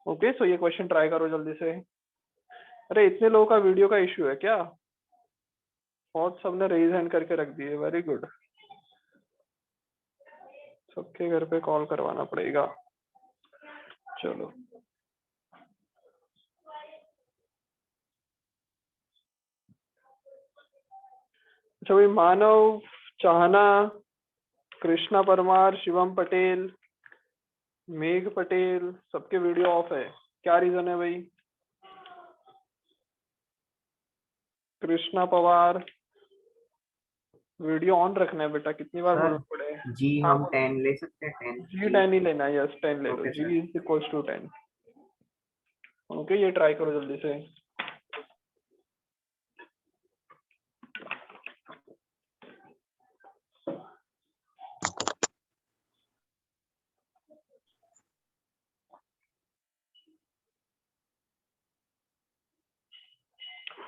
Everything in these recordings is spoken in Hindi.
ओके, सो ये क्वेश्चन ट्राई करो जल्दी से। अरे इतने लोगों का वीडियो का इश्यू है क्या? बहुत सबने रेज हैंड करके रख दिए, वेरी गुड। सबके घर पे कॉल करवाना पड़ेगा। चलो अच्छा भाई, मानव चाहना, कृष्णा परमार, शिवम पटेल, मेघ पटेल, सबके वीडियो ऑफ है, क्या रीजन है भाई? कृष्णा पवार, वीडियो ऑन रखना है बेटा, कितनी बार बोलना पड़े? जी हाँ हम बोलो। 10 ले सकते हैं, 10 जी 10 ही लेना है, यस 10 ले लो, ओके जी सर। Is equals to 10। ओके, ये ट्राई करो जल्दी से।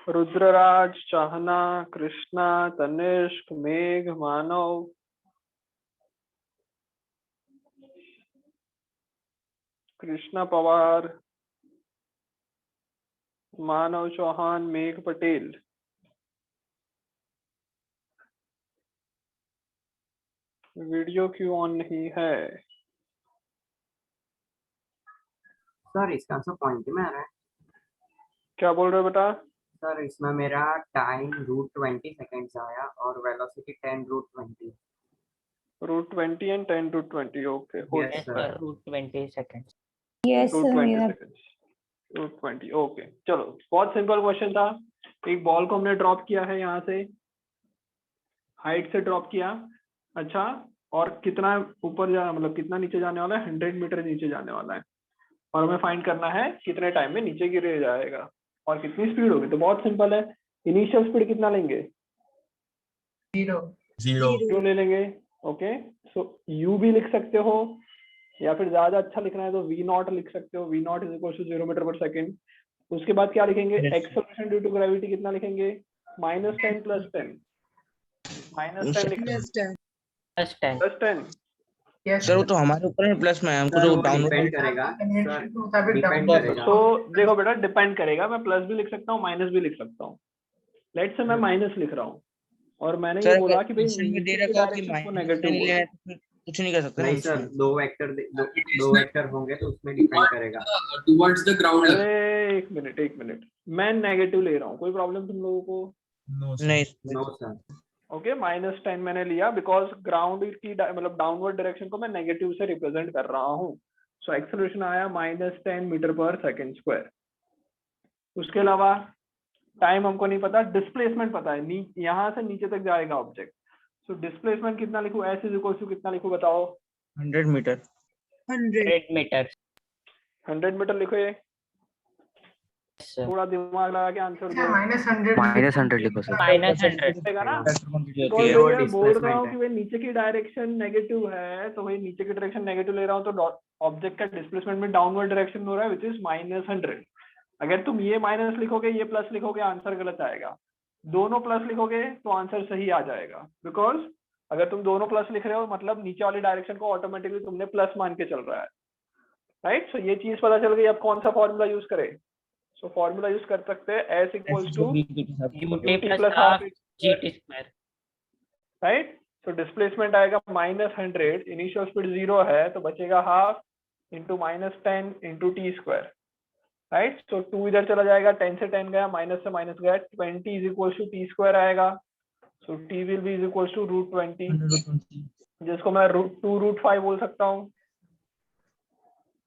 रुद्रराज, चाहना, कृष्णा, तनिष्क, मेघ, मानव, कृष्णा पवार, मानव चौहान, मेघ पटेल। वीडियो क्यों ऑन नहीं है? सर इसका आंसर पॉइंट में आ रहा है। क्या बोल रहे हो बेटा? सर इसमें मेरा टाइम √20 सेकेंड्स आया और वेलोसिटी 10 √20। √20 एंड 10 √20, ओके हो यस सकता है। सर। √20 सेकंड्स। यस सर, √20 मेरा सेकंड्स, √20, ओके। चलो बहुत सिंपल क्वेश्चन था। एक बॉल को हमने ड्रॉप किया है, यहाँ से हाइट से ड्रॉप किया। अच्छा, और कितना ऊपर जाना, मतलब कितना नीचे जाने वाला है? 100 मीटर नीचे जाने वाला है। और हमें फाइंड करना है कितने टाइम में नीचे गिर जाएगा और कितनी स्पीड होगी। तो बहुत सिंपल है, इनिशियल स्पीड कितना लेंगे? 0 क्यों ले लेंगे? ओके, सो यू भी लिख सकते हो, या फिर ज्यादा अच्छा लिखना है तो वी नॉट लिख सकते हो। V naught is equal to 0 meter पर सेकेंड। उसके बाद क्या लिखेंगे? एक्सेलरेशन ड्यू टू ग्रेविटी कितना लिखेंगे? -10 + 10, -10 लिखना है, +10। +10। यस सर वो तो हमारे ऊपर है, प्लस में है, हमको सर जो वो डाउनवर्ड डिपेंड करेगा सर, डिपेंड तो करेगा। सो देखो बेटा, डिपेंड करेगा। मैं प्लस भी लिख सकता हूँ, माइनस भी लिख सकता हूँ। लेट्स से मैं माइनस लिख रहा हूँ और मैंने ये सर अगर बोला कि भाई क्वेश्चन में दे नीचे की रखा हो कि डायरेक्शन को माइनस नेगेटिव नहीं लेना बोलो। है तो फिर कुछ नहीं कर सकते ना नहीं हम सर, उसमें। दो वेक्टर होंगे तो उसमें डिपेंड करेगा। Towards the ground. अरे एक मिनट, मैं नेगेटिव ले रहा हूँ, कोई प्रॉब्लम तुम लोगों को? नहीं नो सर। ओके, -10 मैंने लिया बिकॉज ग्राउंड की मतलब डाउनवर्ड डायरेक्शन को मैं नेगेटिव से रिप्रेजेंट कर रहा हूँ। सो एक्सेलरेशन आया -10 मीटर पर सेकेंड स्क्वायर। उसके अलावा टाइम हमको नहीं पता, डिस्प्लेसमेंट पता है, यहाँ से नीचे तक जाएगा ऑब्जेक्ट। सो डिस्प्लेसमेंट कितना लिखूं? एस इज इक्वल टू कितना लिखूं बताओ? 100 मीटर। 100 मीटर। 100 मीटर लिखो। ये सर थोड़ा दिमाग लगा के आंसर दो। -100 लिखो सर। -100। है ना? होती है। भाई वो मैं बोल रहा हूँ डिस्प्लेसमेंट कि है। भाई नीचे की डायरेक्शन नेगेटिव है, तो भाई नीचे की डायरेक्शन नेगेटिव ले रहा हूँ तो ऑब्जेक्ट का डिस्प्लेसमेंट में डाउनवर्ड डायरेक्शन हो रहा है, विच इज -100। अगर तुम ये माइनस लिखोगे, ये प्लस लिखोगे, आंसर गलत आएगा। दोनों प्लस लिखोगे तो आंसर सही आ जाएगा। बिकॉज अगर तुम दोनों प्लस लिख रहे हो मतलब नीचे वाली डायरेक्शन को ऑटोमेटिकली तुमने प्लस मान के चल रहा है, राइट? सो ये चीज पता चल गई। अब कौन सा फॉर्मूला यूज करें? सो फॉर्मूला यूज कर सकते हैं S equals to UT UT + plus half half, GT²। Right? So displacement आएगा -100, इनिशियल स्पीड 0 है तो बचेगा half into -10 into t², right? So 2 इधर चला जाएगा, 10 से 10 गया, माइनस से माइनस गया, 20 इज इक्वल टू t² आएगा। So t will be is equal to √20, जिसको मैं 2√5 बोल सकता हूँ,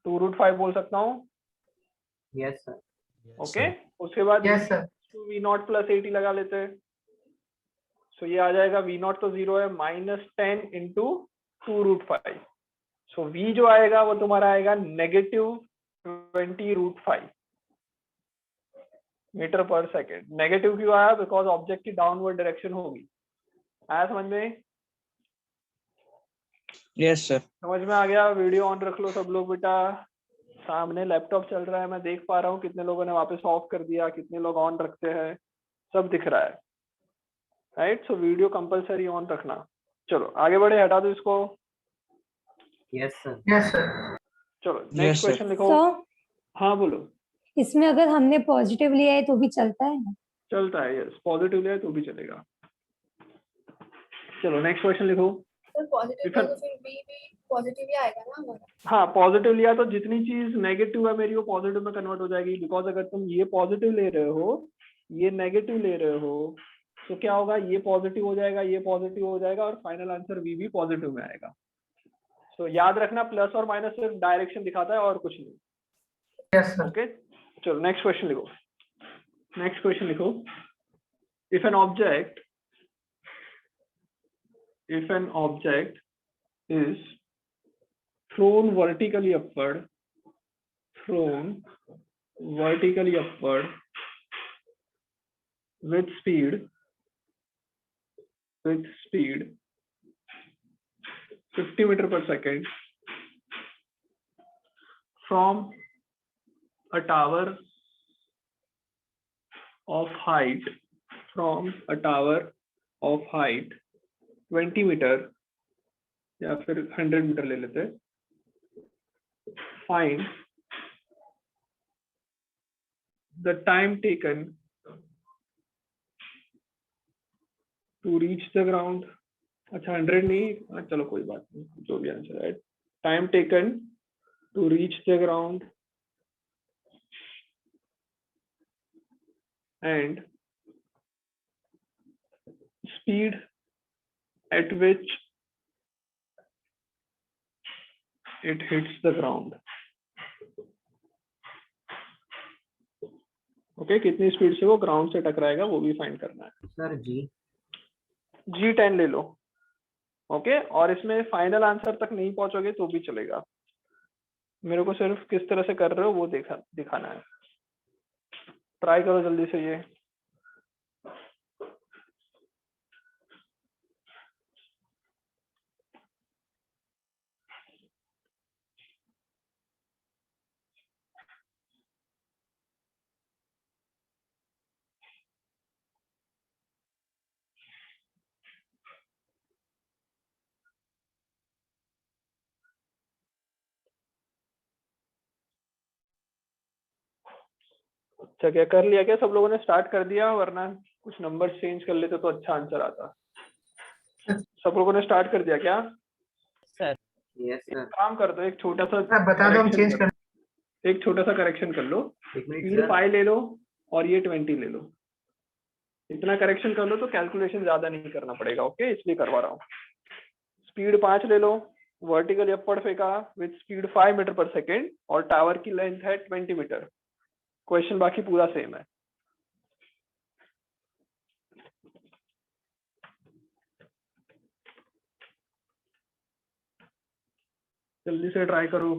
2√5 बोल सकता हूँ। Yes sir. ओके, उसके बाद यस सर। v0 + 80 लगा लेते हैं। सो ये आ जाएगा, v0 तो 0 है, -10 इंटू 2√5। सो v जो आएगा वो तुम्हारा आएगा -20√5 मीटर पर सेकेंड। नेगेटिव क्यों आया? बिकॉज ऑब्जेक्ट की डाउनवर्ड डायरेक्शन होगी। आया समझ में? Yes sir. समझ में आ गया? वीडियो ऑन रख लो सब लोग बेटा। सामने लैपटॉप चल रहा है, मैं देख पा रहा हूँ कितने लोगों ने वापस ऑफ कर दिया, कितने लोग ऑन रखते हैं, सब दिख रहा है, right? So video compulsory on रखना। चलो आगे बढ़े, हटा दो इसको। Yes sir. Yes sir. चलो नेक्स्ट Yes, sir. क्वेश्चन लिखो। सर हाँ बोलो। इसमें अगर हमने पॉजिटिव लिया है तो भी चलता है ना? चलता है, यस, पॉजिटिव लिया है तो भी चलेगा। चलो नेक्स्ट क्वेश्चन लिखो। सर पॉजिटिव If- तो फिर भी पॉजिटिव ही आएगा ना हमारा। हाँ, पॉजिटिव लिया तो जितनी चीज नेगेटिव है मेरी वो पॉजिटिव में कन्वर्ट हो जाएगी, बिकॉज अगर तुम ये पॉजिटिव ले रहे हो, ये नेगेटिव ले रहे हो, तो क्या होगा, ये पॉजिटिव हो जाएगा, ये पॉजिटिव हो जाएगा, और फाइनल आंसर वी भी पॉजिटिव में आएगा। तो याद रखना, प्लस और माइनस सिर्फ डायरेक्शन दिखाता है और कुछ नहीं। Yes, sir. ओके, चलो नेक्स्ट क्वेश्चन लिखो। नेक्स्ट क्वेश्चन लिखो। If an object is thrown vertically upward with speed 50 meter per second from a tower of height 20 meter या फिर 100 मीटर ले लेते हैं। Find the time taken to reach the ground. अच्छा 100 नहीं, चलो कोई बात नहीं, जो भी आंसर है। Time taken to reach the ground and speed at which it hits the ground. Okay, कितनी स्पीड से वो ग्राउंड से टकराएगा वो भी फाइंड करना है। सर G10 ले लो। ओके, और इसमें फाइनल आंसर तक नहीं पहुंचोगे तो भी चलेगा, मेरे को सिर्फ किस तरह से कर रहे हो वो दिखाना है। ट्राई करो जल्दी से ये। अच्छा, क्या कर लिया? क्या सब लोगों ने स्टार्ट कर दिया? वरना कुछ नंबर चेंज कर लेते तो अच्छा आंसर आता। सब लोगों ने स्टार्ट कर दिया क्या? सर यस एक सर। काम कर दो, एक छोटा सा सर बता दो, हम correction चेंज कर- कर। एक छोटा सा करेक्शन कर लो। एक मिनट स्पीड सर। 5 ले लो और ये 20 ले लो। इतना करेक्शन कर लो तो कैलकुलेशन ज्यादा नहीं करना पड़ेगा। ओके, इसलिए करवा रहा हूँ। स्पीड 5 ले लो, वर्टिकल अपवर्ड फेंका विद स्पीड 5 मीटर पर सेकेंड, और टावर की लेंथ है 20 मीटर। क्वेश्चन बाकी पूरा सेम है। जल्दी से ट्राई करो।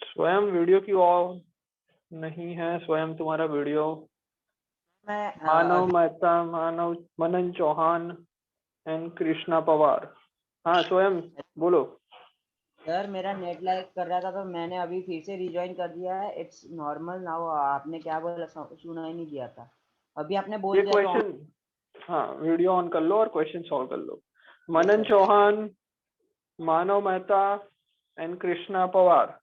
स्वयं वीडियो की ऑन नहीं है, स्वयं तुम्हारा वीडियो। मानव मेहता, मनन चौहान एंड कृष्णा पवार। हाँ स्वयं बोलो। सर मेरा नेट लैग कर रहा था तो मैंने अभी फिर से रिजॉइन कर दिया है। It's normal now. आपने क्या बोला सुना ही नहीं दिया था। अभी आपने बोल ये दिया तो क्वेश्चन, हाँ वीडियो ऑन कर लो और क्वेश्चन सॉल्व कर लो। मनन चौहान, मानव मेहता एंड कृष्णा पवार।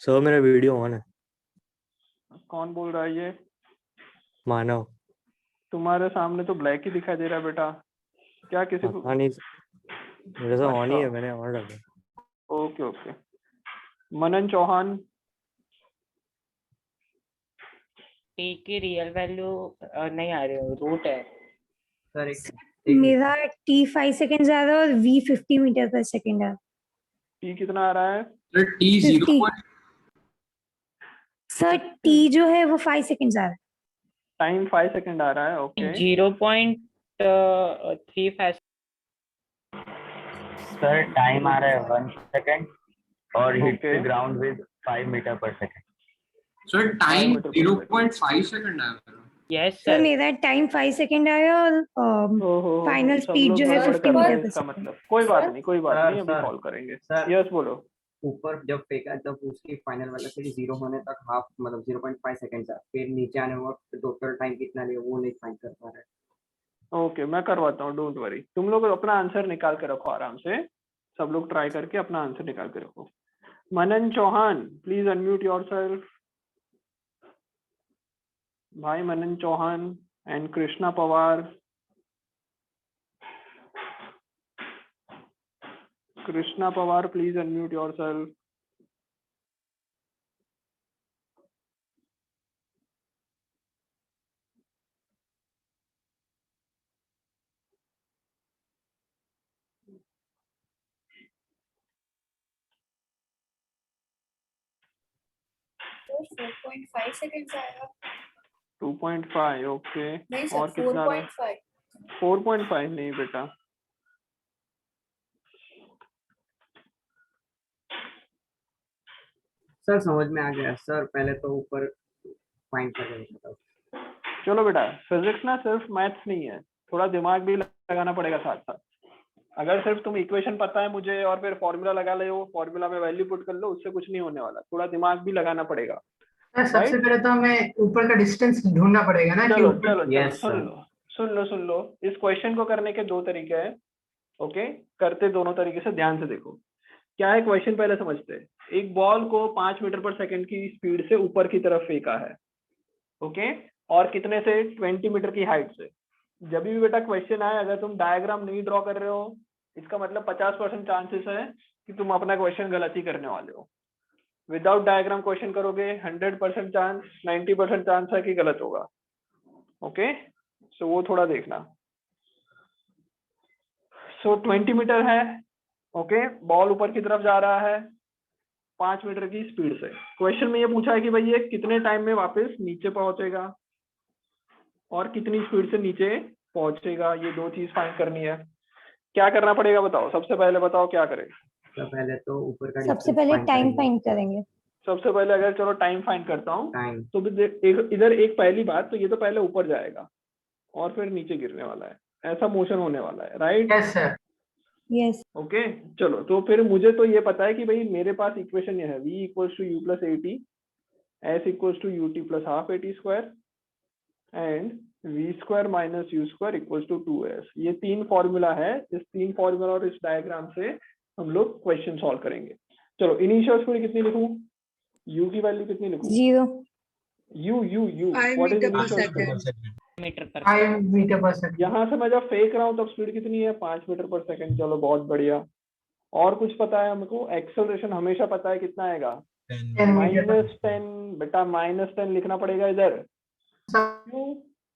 सर मेरा वीडियो ऑन है। कौन बोल रहा है ये? मानव। तुम्हारे सामने तो ब्लैक ही दिखाई दे रहा है बेटा, क्या किसी को? हाँ नहीं, मेरे से ऑन ही है, अच्छा। मैंने ऑन रखा। Okay okay. Manan Chauhan, T की रियल वैल्यू नहीं आ रही, रूट है। सर मेरा T 5 सेकेंड आ रहा है और V 50 मीटर पर सेकेंड है। टी कितना आ रहा है? Sir T 0. सर T जो है वो 5 सेकेंड आ रहा है। टाइम 5 सेकंड आ रहा है। ओके 0.35 सर टाइम आ रहा है 1 सेकंड और hit Okay. The ground with 5 meter पर सेकंड। सर टाइम मीटर पर 0.5 सेकंड आया मेरा। यस सर सर मेरा टाइम 5 सेकेंड आया और फाइनल सब स्पीड लोग जो है गड़बड़ 50 कर रहे हैं, मीटर इसका पर मतलब कोई बात नहीं, कोई बात सर, नहीं, अभी सर, सॉल्व करेंगे। सर। यस बोलो। ऊपर जब फेंका तब उसकी फाइनल वेलोसिटी 0 होने तक हाफ मतलब 0.5 सेकंड था, फिर नीचे आने वक्त टोटल टाइम कितना लिया वो नहीं फाइंड कर पा रहे। ओके मैं करवाता हूँ, डोंट वरी। तुम लोग अपना आंसर निकाल के रखो आराम से, सब लोग ट्राई करके अपना आंसर निकाल के रखो। Manan Chauhan please unmute yourself. भाई Manan Chauhan and Krishna Pawar. Krishna Pawar please unmute yourself. तो 4.5 सेकंड्स आएगा। 2.5 ओके। नहीं और सर, कितना रहा? 4.5। 4.5 नहीं बेटा, सर समझ में आ गया सर, पहले तो ऊपर फाइंड कर रहे थे। चलो बेटा फिजिक्स ना सिर्फ मैथ्स नहीं है, थोड़ा दिमाग भी लगाना पड़ेगा साथ साथ। अगर सिर्फ तुम इक्वेशन पता है मुझे और फिर फॉर्मूला लगा ले, वो फॉर्मूला में वैल्यू पुट कर लो, उससे कुछ नहीं होने वाला, थोड़ा दिमाग भी लगाना पड़ेगा। सर सबसे पहले तो हमें ऊपर का डिस्टेंस ढूंढना पड़ेगा ना कि चलो ऊपर। चलो चलो Yes, सुन sir. लो सुन लो सुन लो, इस क्वेश्चन को करने के दो तरीके हैं। ओके करते दोनों तरीके से, ध्यान से देखो क्या है क्वेश्चन, पहले समझते हैं। एक बॉल को 5 मीटर पर सेकंड की स्पीड से ऊपर की तरफ फेंका है, ओके, और कितने से? 20 मीटर की हाइट से। जब भी बेटा क्वेश्चन आए, अगर तुम डायग्राम नहीं ड्रॉ कर रहे हो, इसका मतलब 50% चांसेस है कि तुम अपना क्वेश्चन गलत ही करने वाले हो। विदाउट डायग्राम क्वेश्चन करोगे 100% चांस, 90% चांस है कि गलत होगा। ओके सो वो थोड़ा देखना। सो 20 मीटर है, ओके, बॉल ऊपर की तरफ जा रहा है 5 मीटर की स्पीड से। क्वेश्चन में ये पूछा है कि भाई ये कितने टाइम में वापस नीचे पहुंचेगा और कितनी स्पीड से नीचे पहुंचेगा, ये दो चीज फाइंड करनी है। क्या करना पड़ेगा बताओ, सबसे पहले बताओ क्या करें। तो पहले तो ऊपर का सबसे distance पहले find टाइम करेंगे। फाइंड करेंगे। सबसे पहले अगर चलो टाइम फाइंड करता हूँ, टाइम तो इधर एक पहली बात तो ये तो पहले ऊपर जाएगा और फिर नीचे गिरने वाला है, ऐसा मोशन होने वाला है, right? Yes sir. Yes okay चलो, तो फिर मुझे तो ये पता है कि भाई मेरे पास इक्वेशन ये है, v equals to u plus a t, s equals to u t plus half a t square and v square minus u square equals to 2s। ये तीन फॉर्मूला है, इस तीन फॉर्मूला और इस डायग्राम से हम लोग क्वेश्चन सॉल्व करेंगे। चलो इनिशियल स्पीड कितनी लिखूं, u की वैल्यू कितनी लिखूं? 0 u what is initial speed? Meter पर 5 मीटर पर सेकंड। यहाँ से मैं जब फेंक रहा हूँ तब स्पीड कितनी है? 5 मीटर पर सेकंड। चलो बहुत बढ़िया। और कुछ पता है हमको? एक्सेलरेशन हमेशा पता है, कितना आएगा? 10 मीटर पर -10। बेटा -10 लिखना पड़ेगा इधर। सेकंड। क्यों?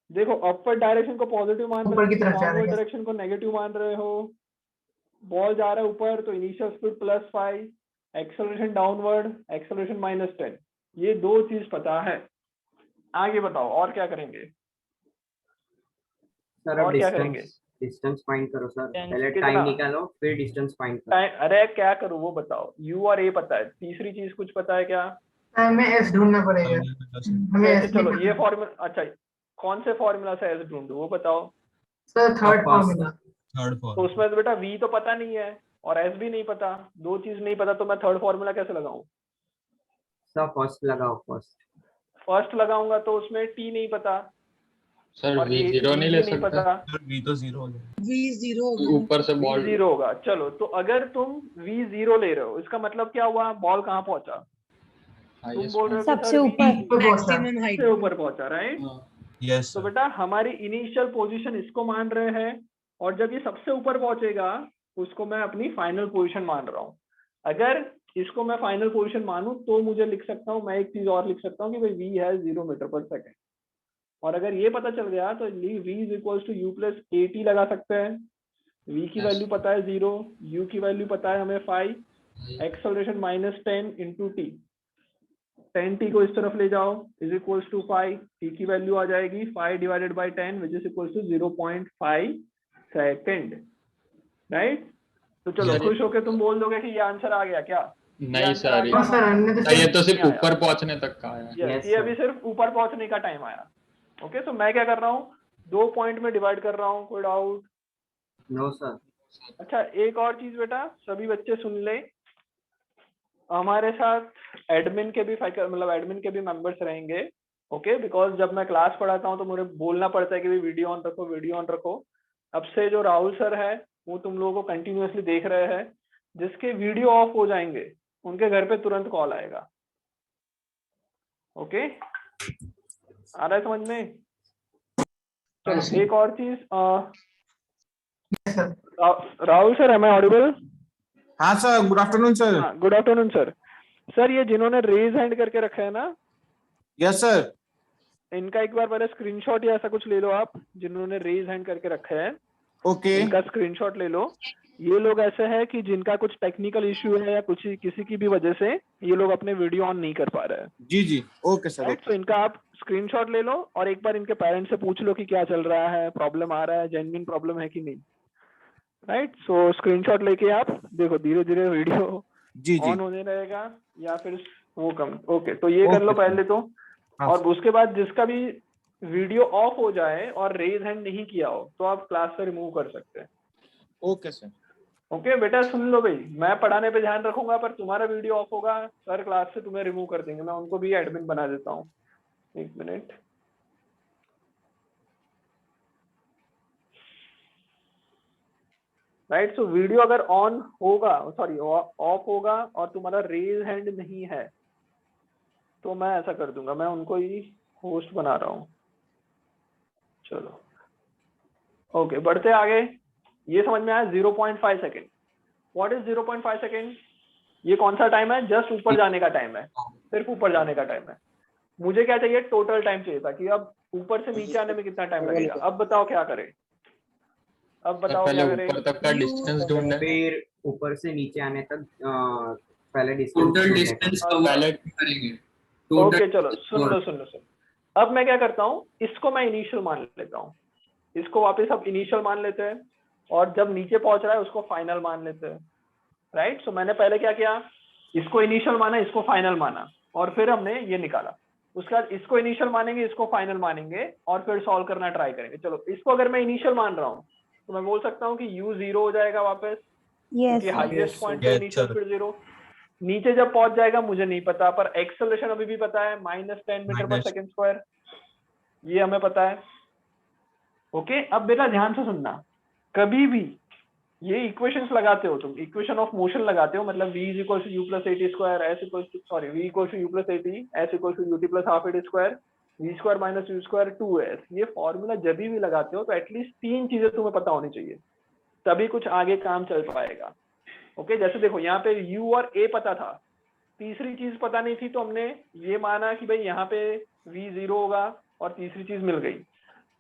देखो अपर डायरेक्शन को पॉजिटिव मान ऊपर की रहे हो, तरफ जा रहा डाउनवर्ड है। डायरेक्शन को नेगेटिव मान रहे हो। बॉल जा रहा है ऊपर तो initial speed +5, acceleration downward, acceleration -10। ये दो चीज पता है। आगे बताओ और क्या करेंगे? सर अब और क्या करेंगे? डिस्टेंस फाइंड करो सर, पहले कितना? टाइम निकालो फिर डिस्टेंस फाइंड करो। टाइम, अरे क्या करूँ वो बताओ। u और a पता है, तीसरी चीज कुछ पता है क्या? हमें एस ढूंढना पड़ेगा। हमें कैसे? एस चलो ये फॉर्मूला, अच्छा कौन से फॉर्मूला से s ढूंढूं वो बताओ। Sir third Of course. Formula. तो उसमें तो बेटा v तो पता नहीं है और s भी नहीं पता, दो चीज नहीं पता, तो मैं थर्ड फॉर्मूला कैसे लगाऊं? सर फर्स्ट लगाओ फर्स्ट। फर्स्ट लगाऊंगा तो उसमें t नहीं पता सर और वी a जीरो नहीं ले नहीं सकते? पता, v तो 0 हो गया। ऊपर से v बॉल 0 होगा। चलो तो अगर तुम v 0 ले रहे हो, इसका मतलब क्या हुआ? बॉल कहाँ पहुंचा? तुम बोल रहे हो कि सबसे सर ऊपर। सबसे ऊपर पहुंचा, राइट? यस तो बेटा हमारी इनिशियल पोजीशन इसको मान रहे हैं और जब ये सबसे ऊपर पहुंचेगा उसको मैं अपनी फाइनल पोजीशन मान रहा हूँ। अगर इसको मैं फाइनल पोजीशन मानूं तो मुझे लिख सकता हूँ, मैं एक चीज और लिख सकता हूँ कि भाई v है 0 मीटर पर सेकेंड। और अगर ये पता चल गया तो v is equals to u plus a t लगा सकते हैं। v की वैल्यू पता है 0, u की वैल्यू पता है हमें 5, एक्सेलरेशन -10 इंटू टी, 10t को इस तरफ ले जाओ इज इक्वल्स टू 5, t की वैल्यू आ जाएगी 5 divided by 10 which is equals to 0.5 second, right? तो चलो सर, खुश होके तुम बोल दोगे कि ये आंसर आ गया क्या? नहीं आंसर आ सर, गया? हाँ सर, हमने तो ये तो सिर्फ नहीं आया। ऊपर पहुंचने तक का आया। Yes, Yes, ये sir. अभी सिर्फ ऊपर पहुंचने का टाइम आया। ओके, तो मैं क्या कर रहा हूँ, 2 पॉइंट में डिवाइड कर रहा हूँ, कोई डाउट? No sir. अच्छा, एक और चीज बेटा, सभी बच्चे सुन ले, हमारे साथ एडमिन के भी मतलब एडमिन के भी मेंबर्स रहेंगे। ओके, बिकॉज जब मैं क्लास पढ़ाता हूँ तो मुझे बोलना पड़ता है कि भाई वीडियो ऑन रखो, वीडियो ऑन रखो। अब से जो राहुल सर है वो तुम लोगों को कंटिन्यूअसली देख रहे हैं, जिसके वीडियो ऑफ हो जाएंगे उनके घर पे तुरंत कॉल आएगा। ओके, आ रहा है समझ में? चलो एक और चीज, sir. Rahul sir, am I audible? हाँ सर, गुड आफ्टरनून सर। हाँ, गुड आफ्टरनून सर। सर ये जिन्होंने रेज हैंड करके रखा है ना, यस सर। इनका एक बार पहले स्क्रीनशॉट या ऐसा कुछ ले लो आप, जिन्होंने रेज हैंड करके रखा है ओके इनका स्क्रीनशॉट ले लो। ये लोग ऐसे हैं कि जिनका कुछ टेक्निकल इश्यू है या कुछ किसी की भी वजह से ये लोग अपने वीडियो ऑन नहीं कर पा रहे हैं। जी जी, ओके सर। राइट, तो इनका आप स्क्रीनशॉट ले लो और एक बार इनके पेरेंट्स से पूछ लो कि क्या चल रहा है, प्रॉब्लम आ रहा है, जेन्युइन प्रॉब्लम है कि नहीं। राइट, सो स्क्रीनशॉट लेके आप देखो, धीरे धीरे वीडियो जी जी, ऑन होने रहेगा या फिर वो कम। ओके, तो ये कर लो Okay, पहले तो। हाँ, और उसके बाद जिसका भी वीडियो ऑफ हो जाए और रेज हैंड नहीं किया हो तो आप क्लास से रिमूव कर सकते हैं। Okay sir. ओके बेटा, सुन लो भाई, मैं पढ़ाने पे ध्यान रखूंगा पर तुम्हारा वीडियो ऑफ होगा, सर क्लास से तुम्हें रिमूव कर देंगे। मैं उनको भी एडमिन बना देता हूँ, एक मिनट। राइट, सो वीडियो अगर ऑन होगा, सॉरी ऑफ होगा और तुम्हारा रेज हैंड नहीं है तो मैं ऐसा कर दूंगा, मैं उनको ही होस्ट बना रहा हूँ। चलो ओके, बढ़ते आगे। ये समझ में आया 0.5 सेकेंड। What is 0.5 second? ये कौन सा टाइम है? जस्ट ऊपर जाने का टाइम है, सिर्फ ऊपर जाने का टाइम है। मुझे क्या चाहिए? टोटल टाइम चाहिए था कि अब ऊपर से नीचे आने में कितना टाइम लगेगा। अब बताओ क्या करें, अब बताओ पहले क्या करें? ऊपर तक का डिस्टेंस ढूंढना है। फिर ऊपर से नीचे आने तक पहले डिस्टेंस टोटल डिस्टेंस का पहले करेंगे। ओके चलो, सुन लो। अब मैं क्या करता हूँ, इसको मैं इनिशियल मान लेता हूँ, इसको वापस अब इनिशियल मान लेते हैं, और जब नीचे पहुंच रहा है उसको फाइनल मान लेते हैं। राइट, सो मैंने पहले क्या किया, इसको इनिशियल माना, इसको फाइनल माना, और फिर हमने ये निकाला। उसके बाद इसको इनिशियल मानेंगे, इसको फाइनल मानेंगे, और फिर सॉल्व करना ट्राई करेंगे। चलो, इसको अगर मैं इनिशियल मान रहा हूँ तो मैं बोल सकता हूँ कि u 0 हो जाएगा वापस, Yes. क्योंकि हाईएस्ट पॉइंट पे Yes, इनिशियल sir. स्पीड 0। नीचे जब पहुंच जाएगा मुझे नहीं पता, पर एक्सेलरेशन अभी भी पता है, -10 मीटर पर सेकंड स्क्वायर, ये हमें पता है। ओके, अब बेटा ध्यान से सुनना, कभी भी ये इक्वेशंस लगाते हो तुम, इक्वेशन ऑफ मोशन लगाते हो, मतलब v = u + at square, s = v = u + at, s = ut + ½ at square, v² - u² 2s। ये फॉर्मूला जब भी लगाते हो तो एटलीस्ट 3 चीजें तुम्हें पता होनी चाहिए, तभी कुछ आगे काम चल पाएगा। ओके, जैसे देखो यहाँ पे u और a पता था, तीसरी चीज पता नहीं थी, तो हमने ये माना कि भाई यहाँ पे v 0 होगा, और तीसरी चीज मिल गई।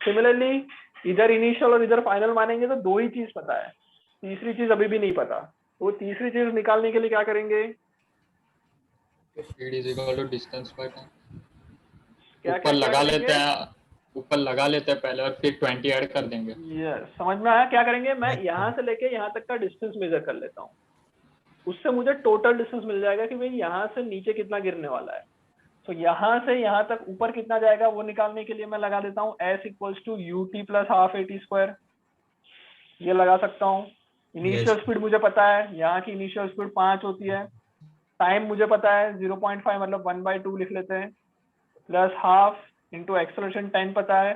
सिमिलरली इधर इनिशियल और इधर फाइनल मानेंगे तो 2 ही चीज पता है, तीसरी चीज अभी भी नहीं पता। तो तीसरी चीज निकालने के लिए क्या करेंगे? Speed is equal to distance by time. क्या ऊपर लगा करेंगे? लेते हैं, ऊपर लगा लेते हैं पहले, और फिर 20 ऐड कर देंगे। यस, समझ में आया? क्या करेंगे, मैं अच्छा। यहाँ से लेके यहाँ तक का डिस्टेंस मेजर कर लेता हूँ, उससे मुझे टोटल डिस्टेंस मिल जाएगा कि भाई यहाँ से नीचे कितना गिरने वाला है। तो यहाँ से यहाँ तक ऊपर कितना जाएगा वो निकालने के लिए मैं लगा देता हूँ s = ut + ½ at स्क्वायर, ये लगा सकता हूँ। इनिशियल स्पीड मुझे पता है, यहाँ की इनिशियल स्पीड 5 होती है, टाइम मुझे पता है 0.5 मतलब 1/2 लिख लेते हैं, प्लस हाफ इंटू एक्सेलरेशन 10 पता है,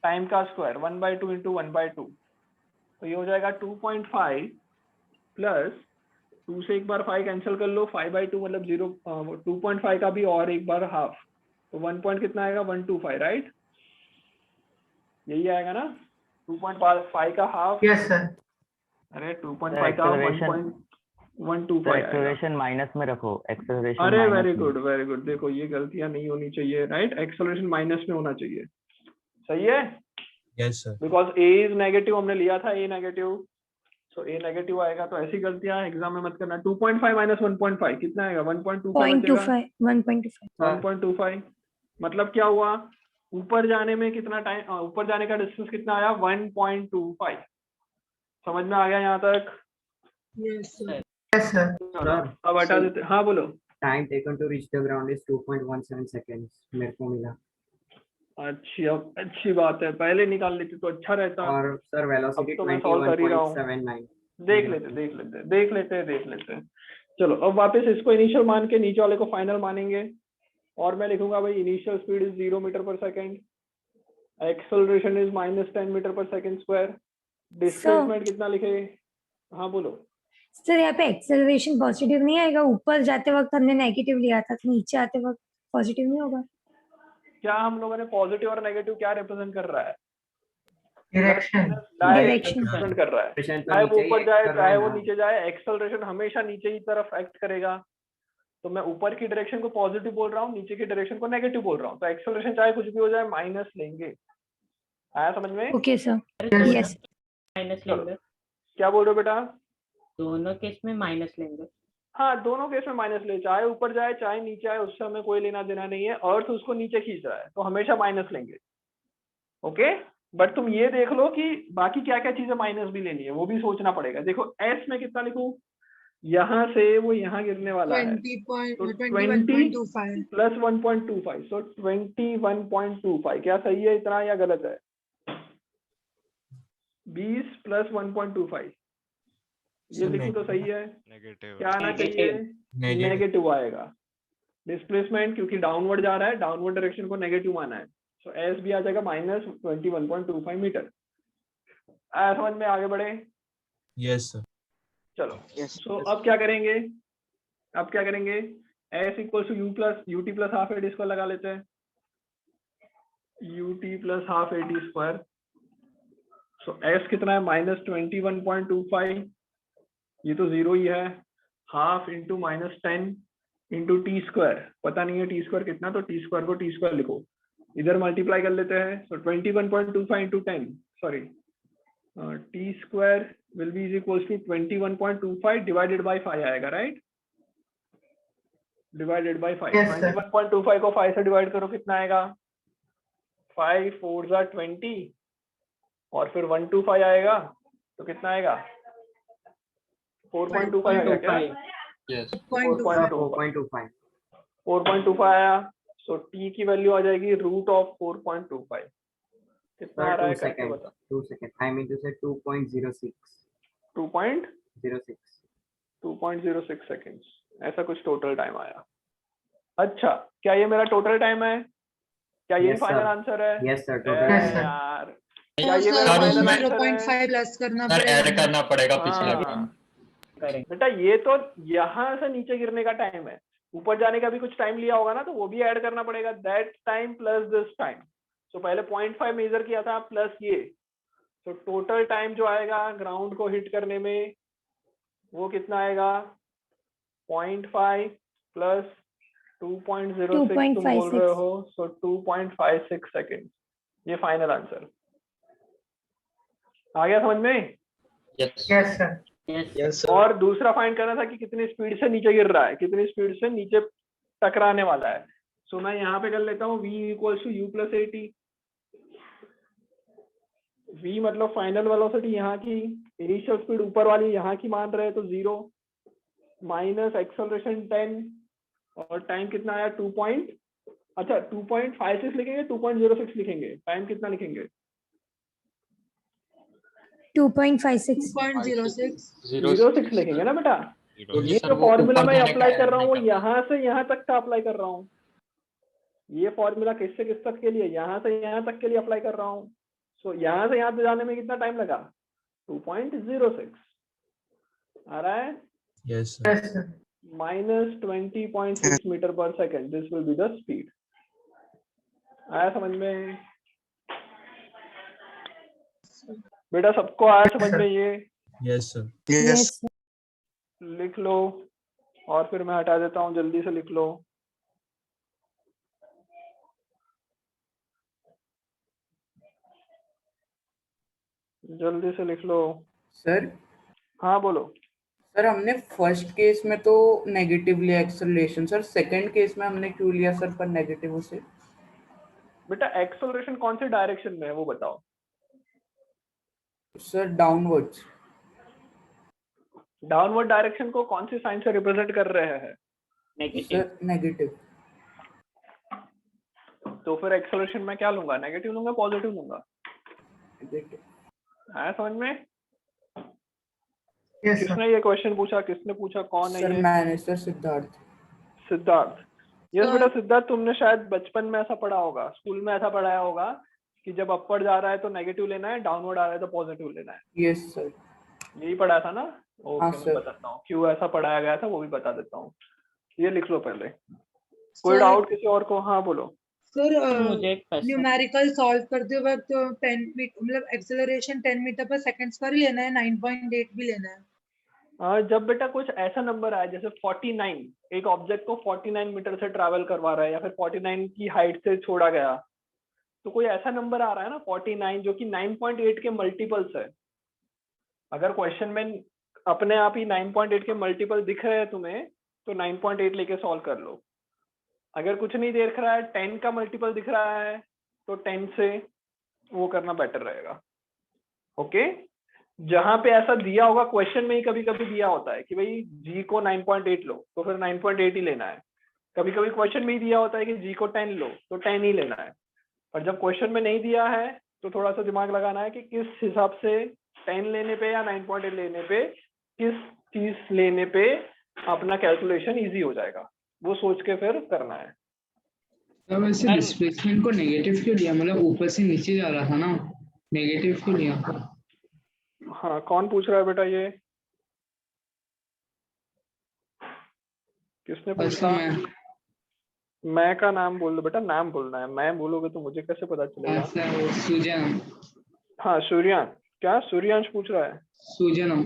टाइम का स्क्वायर 1/2 इंटू 1/2, तो ये हो जाएगा 2.5 प्लस 2 से एक बार 5 कैंसिल कर लो, 5/2 मतलब 2.5 का भी और एक बार हाफ, तो 1 पॉइंट कितना आएगा 125, राइट? यही आएगा ना, 2.5 का हाफ। Yes sir. अरे 2.5 का 1.125 एक्सेलरेशन माइनस में रखो, एक्सेलरेशन। अरे वेरी गुड वेरी गुड, देखो ये गलतियां नहीं होनी चाहिए, राइट? एक्सेलरेशन माइनस में होना चाहिए, सही है? Yes sir. Because a is negative, हमने लिया था a negative, so a negative आएगा, तो ऐसी गलतियां एग्जाम में मत करना। 2.5 - 1.5 कितना आएगा? 1.25 बचेगा। 1.25. 1.25 मतलब क्या हुआ, ऊपर जाने में कितना टाइम, ऊपर जाने का डिस्टेंस कितना आया? 1.25। समझ में आ गया यहाँ तक? Yes, sir. चलो, अब हटा देते, हाँ बोलो। Time taken to reach the ground is 2.17 seconds मेरे को मिला। अच्छी बात है, पहले निकाल लेते तो अच्छा रहता। और सर वेलोसिटी अब तो मैं solve कर ही रहा हूँ। 21.79। देख लेते। चलो अब वापस इसको इनिशियल मान के नीचे वाले को फाइनल मानेंगे, और मैं लिखूंगा भाई इनिशियल स्पीड इज 0 मीटर पर सेकेंड, एक्सेलरेशन इज -10 मीटर पर सेकेंड स्क्वायर, डिस्प्लेसमेंट कितना लिखे? हाँ बोलो। सर यहाँ पे एक्सेलरेशन पॉजिटिव नहीं आएगा, ऊपर जाते वक्त हमने नेगेटिव लिया था, तो नीचे आते वक्त पॉजिटिव नहीं होगा? क्या हम लोगों ने पॉजिटिव और नेगेटिव क्या रिप्रेजेंट कर रहा है? डायरेक्शन। Direction. रिप्रेजेंट कर रहा है, Direction तो चाहे वो नीचे ही ऊपर act जाए कर रहा चाहे है वो ना। नीचे जाए, एक्सेलरेशन हमेशा नीचे ही तरफ एक्ट करेगा। तो मैं ऊपर की डायरेक्शन को पॉजिटिव बोल रहा हूँ, नीचे की डायरेक्शन को नेगेटिव बोल रहा हूँ, तो एक्सेलरेशन चाहे कुछ भी हो जाए माइनस लेंगे। आया समझ में? Okay sir, yes. माइनस चलो। लेंगे, क्या बोल रहे हो बेटा? दोनों केस में माइनस लेंगे। हाँ, दोनों केस में माइनस ले, चाहे ऊपर जाए चाहे नीचे आए, उससे हमें कोई लेना देना नहीं है। अर्थ उसको नीचे खींच रहा है तो हमेशा माइनस लेंगे। ओके, बट तुम ये देख लो कि बाकी क्या क्या चीजें माइनस भी लेनी है, वो भी सोचना पड़ेगा। देखो एस में कितना लिखूं, यहाँ से वो यहाँ गिरने वाला है, तो 20 प्लस 1.25, सो 21.25। क्या सही है इतना या गलत है? 20 प्लस 1.25 ये लिखूं तो सही है? क्या आना चाहिए? नेगेटिव आएगा। डिस्प्लेसमेंट क्योंकि डाउनवर्ड जा रहा है, डाउनवर्ड डायरेक्शन को नेगेटिव माना है, सो एस भी आ जाएगा -21.25 मीटर। समझ में? आगे बढ़े? Yes sir. चलो, सो अब क्या करेंगे? S equal to u t plus half a d square लगा लेते हैं, u t plus half a d square. So s कितना है? -21.25, ये तो जीरो ही है, half into -10 into t square, पता नहीं है टी स्क्वायर कितना, तो टी स्क्वायर को टी स्क्वायर लिखो, इधर मल्टीप्लाई कर लेते हैं। So 21.25 into 10, sorry, T square will be is equals to 21.25 divided by 5 आएगा, right? Divided by 5। Yes, sir. 21.25 को 5 से डिवाइड करो, कितना आएगा? 5 4 जा 20, और फिर 125 आएगा, तो कितना आएगा? 4.25 आएगा क्या? यस 4.25। 4.25 आया, सो टी की वैल्यू आ जाएगी √4.25। कितना आ रहा है करके बता? 2 सेकंड। आई मीन टू से 2.06। 2.06 सेकेंड्स, ऐसा कुछ टोटल टाइम आया। अच्छा, क्या ये मेरा टोटल टाइम है? क्या ये Yes, फाइनल sir. आंसर है? यस सर, ए टोटल Yes, sir. यार, क्या ये मेरा सर, फाइनल उसमें आंसर है? 0.5 प्लस करना सर ऐड करना पड़ेगा पिछला हाँ। काम। करेंगे। बेटा ये तो यहाँ से नीचे गिरने का टाइम है, ऊपर जाने का भी कुछ टाइम लिया होगा ना, तो वो भी ऐड करना पड़ेगा। That time plus this time. So पहले 0.5 मेजर किया था प्लस ये, तो टोटल टाइम जो आएगा ग्राउंड को हिट करने में वो कितना आएगा? 0.5 प्लस 2.06 तुम बोल रहे हो, सो 2.56 सेकेंड। ये फाइनल आंसर आ गया समझ में? Yes yes sir. यस और दूसरा फाइंड करना था कि कितनी स्पीड से नीचे गिर रहा है, कितनी स्पीड से नीचे टकराने वाला है। सो मैं यहाँ पे कर लेता हूँ v equals to u plus a t. v मतलब फाइनल वेलोसिटी यहाँ की, इनिशियल स्पीड ऊपर वाली यहाँ की मान रहे हैं तो 0, माइनस एक्सेलरेशन 10, और टाइम कितना आया 2.56 लिखेंगे, 2.06 लिखेंगे, टाइम कितना लिखेंगे? 2.56 06 लिखेंगे ना बेटा। क्योंकि ये सर जो वो फॉर्मूला ऊपर मैं जाने का अप्लाई add कर रहा हूँ वो नहीं करता। यहाँ से यहाँ तक का अप्लाई कर रहा हूँ। ये फॉर्मूला किससे किस तक के लिए? यहाँ से यहाँ तक के लिए अप्लाई कर रहा हूँ। सो यहाँ से यहाँ जाने में कितना टाइम लगा? 2.06 आ रहा है, yes sir. Yes sir. Minus 20.6 metre पर second. This will be the speed. आया समझ में बेटा? सबको आया समझ में ये? Yes sir. यस लिख लो, और फिर मैं हटा देता हूँ, जल्दी से लिख लो। जल्दी से लिख लो। सर हाँ बोलो। सर हमने फर्स्ट केस में तो नेगेटिव लिया एक्सेलरेशन, सर सेकंड केस में हमने क्यों लिया सर पर नेगेटिव उसे? बेटा एक्सेलरेशन कौन से डायरेक्शन में है वो बताओ। Sir downwards. डाउनवर्ड डायरेक्शन को कौन सी साइन से रिप्रेजेंट कर रहे हैं? नेगेटिव। Sir negative. तो फिर एक्सेलरेशन में क्या लूंगा, नेगेटिव लूंगा पॉजिटिव लूंगा? आया समझ में? Yes sir. किसने ये क्वेश्चन पूछा, किसने पूछा, कौन है सर ये? मैंने सर सिद्धार्थ। सिद्धार्थ। यस बेटा सिद्धार्थ, तुमने शायद बचपन में ऐसा पढ़ा होगा, स्कूल में ऐसा पढ़ाया होगा कि जब अपवर्ड जा रहा है तो नेगेटिव लेना है, डाउनवर्ड आ रहा है तो पॉजिटिव लेना है। Yes sir. यही पढ़ा था ना? ओके हाँ, मैं सर। बताता हूँ क्यों ऐसा पढ़ाया गया था, वो भी बता देता हूँ। ये लिख लो पहले। कोई डाउट किसी और को? हाँ बोलो। सर मुझे एक प्रश्न। न्यूमेरिकल सॉल्व करते वक्त 10 मतलब एक्सेलरेशन 10 मीटर पर सेकंड्स पर ही लेना है, 9.8 भी लेना है? जब बेटा कुछ ऐसा नंबर आए जैसे 49, एक ऑब्जेक्ट को 49 मीटर से ट्रैवल करवा रहा है या फिर 49 की हाइट से छोड़ा गया, तो कोई ऐसा नंबर आ रहा है ना 49 जो कि 9.8 के मल्टीपल्स है। अगर क्वेश्चन में अपने आप ही 9.8 के मल्टीपल दिख रहे हैं तुम्हें तो 9.8 लेके सॉल्व कर लो। अगर कुछ नहीं देख रहा है, 10 का मल्टीपल दिख रहा है तो 10 से वो करना बेटर रहेगा। ओके, जहां पे ऐसा दिया होगा क्वेश्चन में ही कभी कभी दिया होता है कि भाई जी को 9.8 लो तो फिर 9.8 ही लेना है। कभी कभी क्वेश्चन में ही दिया होता है कि जी को 10 लो तो 10 ही लेना है। और जब क्वेश्चन में नहीं दिया है तो थोड़ा सा दिमाग लगाना है कि किस हिसाब से 10 लेने पे या 9.8 लेने पे, किस चीज लेने पे अपना कैलकुलेशन इजी हो जाएगा, वो सोच के फिर करना है। सर वैसे डिस्प्लेसमेंट को नेगेटिव क्यों लिया, मतलब ऊपर से नीचे जा रहा था ना, नेगेटिव क्यों लिया? हाँ कौन पूछ रहा है बेटा ये? किसने पूछा? मैं का नाम बोल दो बेटा, नाम बोलना है। मैं बोलोगे तो मुझे कैसे पता चलेगा? सूजन। हाँ सूर्यान, क्या सूर्यांश पूछ रहा है? सूजनम।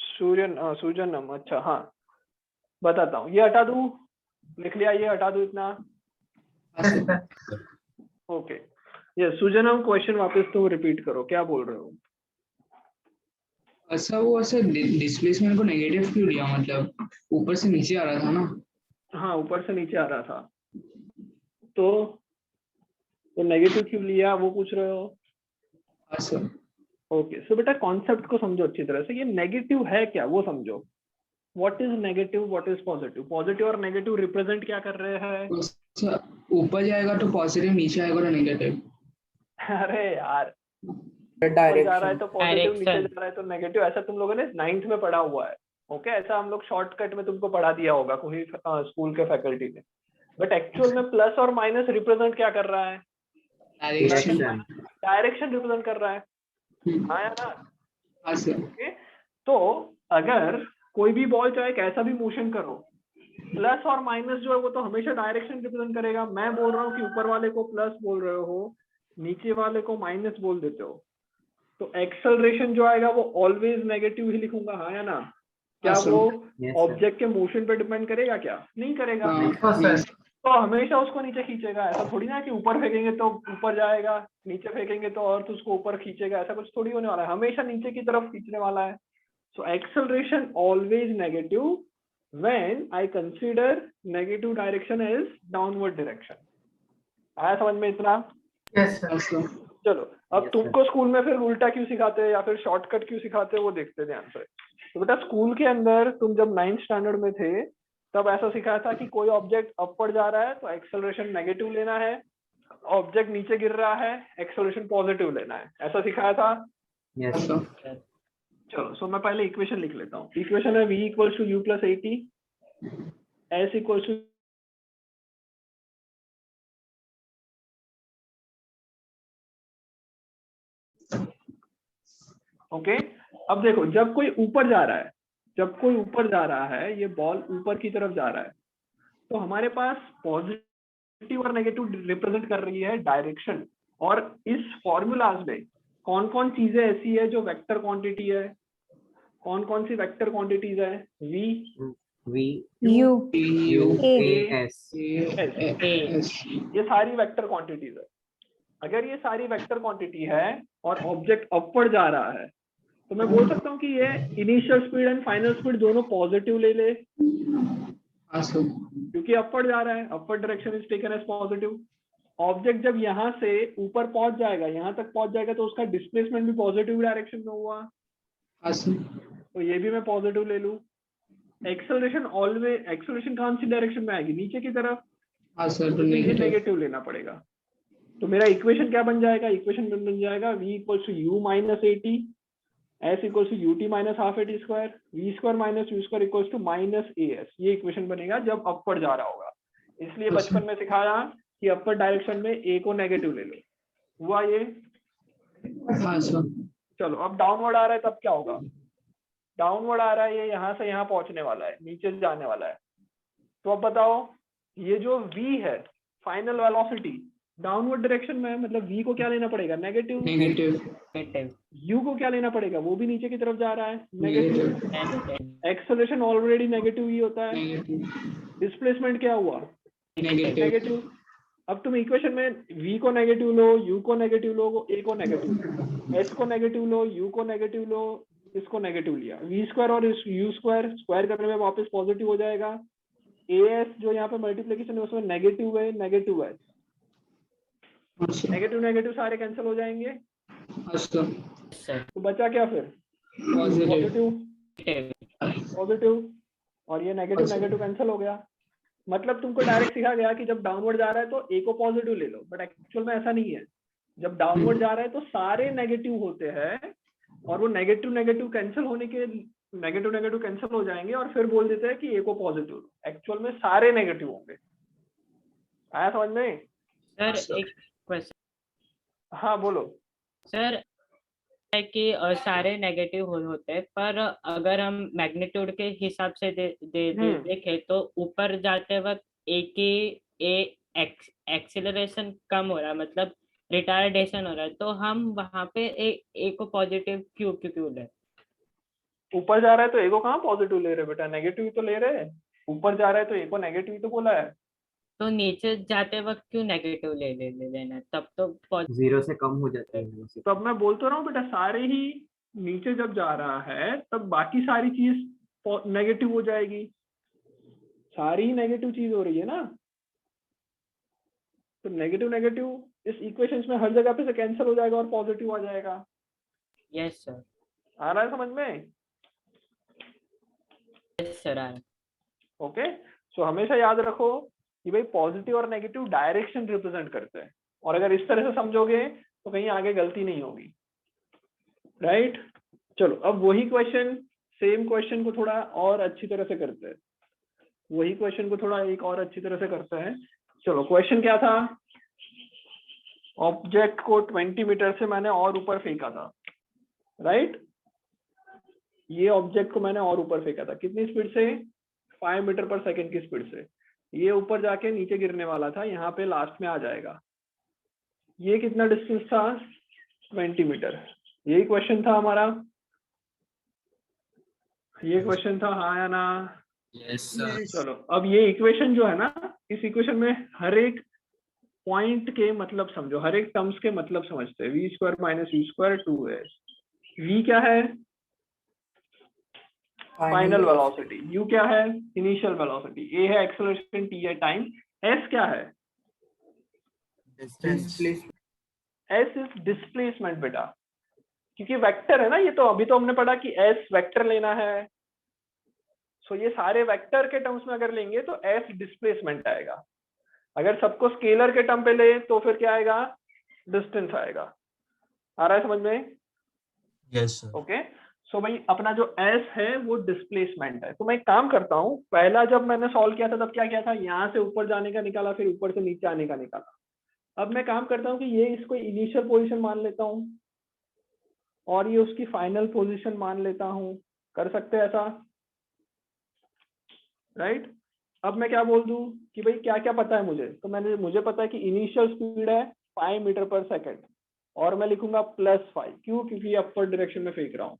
सूजनम, अच्छा हाँ बताता हूँ। ये हटा दूं, लिख लिया, ये हटा दूं इतना? ओके ये सूजनम क्वेश्चन वापस तुम रिपीट करो, क्या बोल रहे हो? अच्छा वो ऐसे डिस्प्लेसमेंट को नेगेटिव क्यों लिया, मतलब ऊपर से नीचे आ रहा था ना? हाँ ऊपर से नीचे आ रहा था तो नेगेटिव क्यों लिया वो पूछ रहे हो? अच्छा। ओके सो बेटा कॉन्सेप्ट को समझो अच्छी तरह से। ये नेगेटिव है क्या वो समझो। What is negative, what is positive? Positive और नेगेटिव रिप्रेजेंट क्या कर रहे हैं? ऊपर जाएगा तो पॉजिटिव, नीचे आएगा तो नेगेटिव। अरे यार ऊपर जा रहा है तो पॉजिटिव, नीचे जा रहा है तो नेगेटिव, ऐसा तुम लोगों ने 9th में पढ़ा हुआ है। ओके ऐसा हम लोग शॉर्टकट में तुमको पढ़ा दिया होगा कोई स्कूल के फैकल्टी ने। बट एक्चुअल में प्लस और माइनस रिप्रेजेंट क्या कर रहा है? डायरेक्शन रिप्रेजेंट कर रहा है। हाँ या ना? ओके तो अगर कोई भी बॉल चाहे कैसा भी मोशन करो, प्लस और माइनस जो है वो तो हमेशा डायरेक्शन रिप्रेजेंट करेगा। मैं बोल रहा हूँ कि ऊपर वाले को प्लस बोल रहे हो, नीचे वाले को माइनस बोल देते हो, तो एक्सेलरेशन जो आएगा वो ऑलवेज नेगेटिव ही लिखूंगा। हाँ या ना? क्या वो ऑब्जेक्ट के मोशन पे डिपेंड करेगा? क्या नहीं करेगा। तो हमेशा उसको नीचे खींचेगा। ऐसा थोड़ी ना कि ऊपर फेंकेंगे तो ऊपर जाएगा, नीचे फेंकेंगे तो अर्थ उसको ऊपर खींचेगा, ऐसा कुछ थोड़ी होने वाला है। हमेशा नीचे की तरफ खींचने वाला है। So acceleration always negative when I consider negative direction as downward direction. आया समझ में इतना? Yes sir. चलो अब तुमको स्कूल में फिर उल्टा क्यों सिखाते हैं या फिर शॉर्टकट क्यों सिखाते हैं वो देखते हैं ध्यान से। तो बेटा स्कूल के अंदर तुम जब 9th स्टैंडर्ड में थे तब ऐसा सिखाया था कि कोई ऑब्जेक्ट अपवर्ड जा रहा है तो एक्सेलरेशन नेगेटिव लेना है, ऑब्जेक्ट नीचे गिर रहा है एक्सेलरेशन पॉजिटिव लेना है, ऐसा सिखाया था। चलो सो मैं पहले इक्वेशन लिख लेता हूँ। इक्वेशन है v = u + 80 s = ओके अब देखो जब कोई ऊपर जा रहा है, ये बॉल ऊपर की तरफ जा रहा है, तो हमारे पास पॉजिटिव और नेगेटिव रिप्रेजेंट कर रही है डायरेक्शन। और इस फॉर्मूलाज में कौन कौन चीजें ऐसी है जो वेक्टर क्वांटिटी है? कौन कौन सी वेक्टर क्वांटिटीज है? v U a s, ये सारी वेक्टर क्वांटिटीज है। अगर ये सारी वेक्टर क्वांटिटी है और ऑब्जेक्ट अपवर्ड जा रहा है तो मैं बोल सकता हूँ कि ये initial speed and final speed दोनों पॉजिटिव ले ले, क्योंकि अपवर्ड जा रहा है, upward direction is taken as positive. Object जब यहाँ से ऊपर पहुंच जाएगा, यहाँ तक पहुंच जाएगा, तो उसका डिस्प्लेसमेंट भी पॉजिटिव डायरेक्शन में हुआ। तो ये भी मैं पॉजिटिव ले लूं। एक्सेलरेशन ऑलवेज, एक्सेलरेशन कौन सी डायरेक्शन में आएगी, नीचे की तरफ, हाँ सर, तो ये नेगेटिव लेना पड़ेगा। तो मेरा इक्वेशन क्या बन जाएगा, इक्वेशन बन जाएगा v equals to u minus a t, s equals to u t minus half a t square, v square minus u square equals to minus a s. ये इक्वेशन बनेगा जब अपवर्ड जा रहा होगा। इसलिए बचपन में सिखाया कि अपर डायरेक्शन में a को नेगेटिव ले लो, हुआ ये। हाँ सर। चलो अब डाउनवर्ड आ रहा है, तब क्या होगा, डाउनवर्ड आ रहा है, ये यहाँ से यहाँ पहुंचने वाला है, नीचे जाने वाला है। तो अब बताओ, ये जो v है फाइनल वेलोसिटी डाउनवर्ड डायरेक्शन में है, मतलब v को क्या लेना पड़ेगा, नेगेटिव। नेगेटिव u को क्या लेना पड़ेगा, वो भी नीचे की तरफ जा रहा है, नेगेटिव। एक्सेलरेशन ऑलरेडी नेगेटिव ही होता है। डिस्प्लेसमेंट क्या हुआ, नेगेटिव। अब तुम इक्वेशन में v को नेगेटिव लो, u को नेगेटिव लो, a को नेगेटिव लो, s को नेगेटिव लो, u को नेगेटिव लो, इसको नेगेटिव लिया, v स्क्वायर और u स्क्वायर स्क्वायर करने में वापस पॉजिटिव हो जाएगा। as जो यहाँ पे मल्टीप्लिकेशन है उसमें नेगेटिव है, नेगेटिव है, नेगेटिव नेगेटिव सारे कैंसिल हो जाएंगे। तो बचा क्या फिर, पॉजिटिव पॉजिटिव, और ये नेगेटिव नेगेटिव कैंसिल हो गया। मतलब तुमको डायरेक्ट सिखा गया कि जब डाउनवर्ड जा रहा है तो a को पॉजिटिव ले लो, बट एक्चुअल में ऐसा नहीं है। जब डाउनवर्ड जा रहा है तो सारे नेगेटिव होते हैं, और वो नेगेटिव नेगेटिव कैंसिल होने के, नेगेटिव नेगेटिव कैंसिल हो जाएंगे और फिर बोल देते हैं कि a को पॉजिटिव। एक्चुअल में सारे नेगेटिव होंगे। आया समझ में? सर एक क्वेश्चन। हाँ बोलो। सर है कि सारे नेगेटिव होते हैं, पर अगर हम मैग्नीट्यूड के हिसाब से देखें तो ऊपर जाते वक्त एक्सीलरेशन कम हो रहा है, मतलब रिटार्डेशन हो रहा है, तो हम वहां पे ए को पॉजिटिव क्यों ले? ऊपर जा रहा है तो a को कहाँ पॉजिटिव ले रहे बेटा, नेगेटिव ही तो ले रहे हैं। ऊपर जा रहा है तो a को नेगेटिव ही तो बोला है। तो नीचे जाते वक्त क्यों नेगेटिव ले लेना, तब तो जीरो से कम हो जाता है। तो अब मैं बोलता रहा हूँ बेटा, सारे ही नीचे जब जा रहा है तब बाकी सारी चीज नेगेटिव हो जाएगी, सारी ही नेगेटिव चीज हो रही है ना। तो नेगेटिव नेगेटिव इस इक्वेशंस में हर जगह पे से कैंसिल हो जाएगा और पॉजिटिव आ जाएगा। Yes sir. आ रहा है समझ में? यस सर आ रहा है। ओके, सो हमेशा याद रखो कि भाई पॉजिटिव और नेगेटिव डायरेक्शन रिप्रेजेंट करते हैं, और अगर इस तरह से समझोगे तो कहीं आगे गलती नहीं होगी, राइट? चलो अब वही क्वेश्चन, सेम क्वेश्चन को थोड़ा और अच्छी तरह से करते हैं, वही क्वेश्चन को थोड़ा एक और अच्छी तरह से करते हैं। चलो क्वेश्चन क्या था, ऑब्जेक्ट को 20 मीटर से मैंने और ऊपर फेंका था, राइट? ये ऑब्जेक्ट को मैंने और ऊपर फेंका था, कितनी स्पीड से, 5 मीटर पर सेकेंड की स्पीड से। ये ऊपर जाके नीचे गिरने वाला था, यहाँ पे लास्ट में आ जाएगा। ये कितना डिस्टेंस था, 20 मीटर। यही क्वेश्चन था हमारा, ये क्वेश्चन था, हाँ या ना? Yes sir. चलो अब ये इक्वेशन जो है ना, इस इक्वेशन में हर एक पॉइंट के मतलब समझो, हर एक टर्म्स के मतलब समझते हैं। V square minus u square 2s। V क्या है, फाइनल वेलोसिटी। यू क्या है, इनिशियल वेलोसिटी। ए है एक्सेलरेशन, टी है टाइम। एस क्या है, एस इज डिस्प्लेसमेंट बेटा, क्योंकि वेक्टर है ना ये। तो अभी तो हमने पढ़ा कि एस वेक्टर लेना है, सो ये सारे वेक्टर के टर्म्स में अगर लेंगे तो एस डिस्प्लेसमेंट आएगा। अगर सबको स्केलर के टर्म पे ले तो फिर क्या आएगा, डिस्टेंस आएगा। आ रहा है समझ में? Yes sir. ओके, सो भाई अपना जो एस है वो डिस्प्लेसमेंट है। तो मैं एक काम करता हूँ, पहला जब मैंने सॉल्व किया था तब क्या किया था, यहाँ से ऊपर जाने का निकाला, फिर ऊपर से नीचे आने का निकाला। अब मैं काम करता हूँ कि ये इसको इनिशियल पोजीशन मान लेता हूँ और ये उसकी फाइनल पोजीशन मान लेता हूँ। कर सकते हैं ऐसा, राइट? अब मैं क्या बोल दूं कि भाई क्या क्या पता है मुझे, तो मुझे पता है कि इनिशियल स्पीड है 5 मीटर पर सेकेंड, और मैं लिखूंगा +5। क्यों? क्योंकि अपर डायरेक्शन में फेंक रहा हूँ।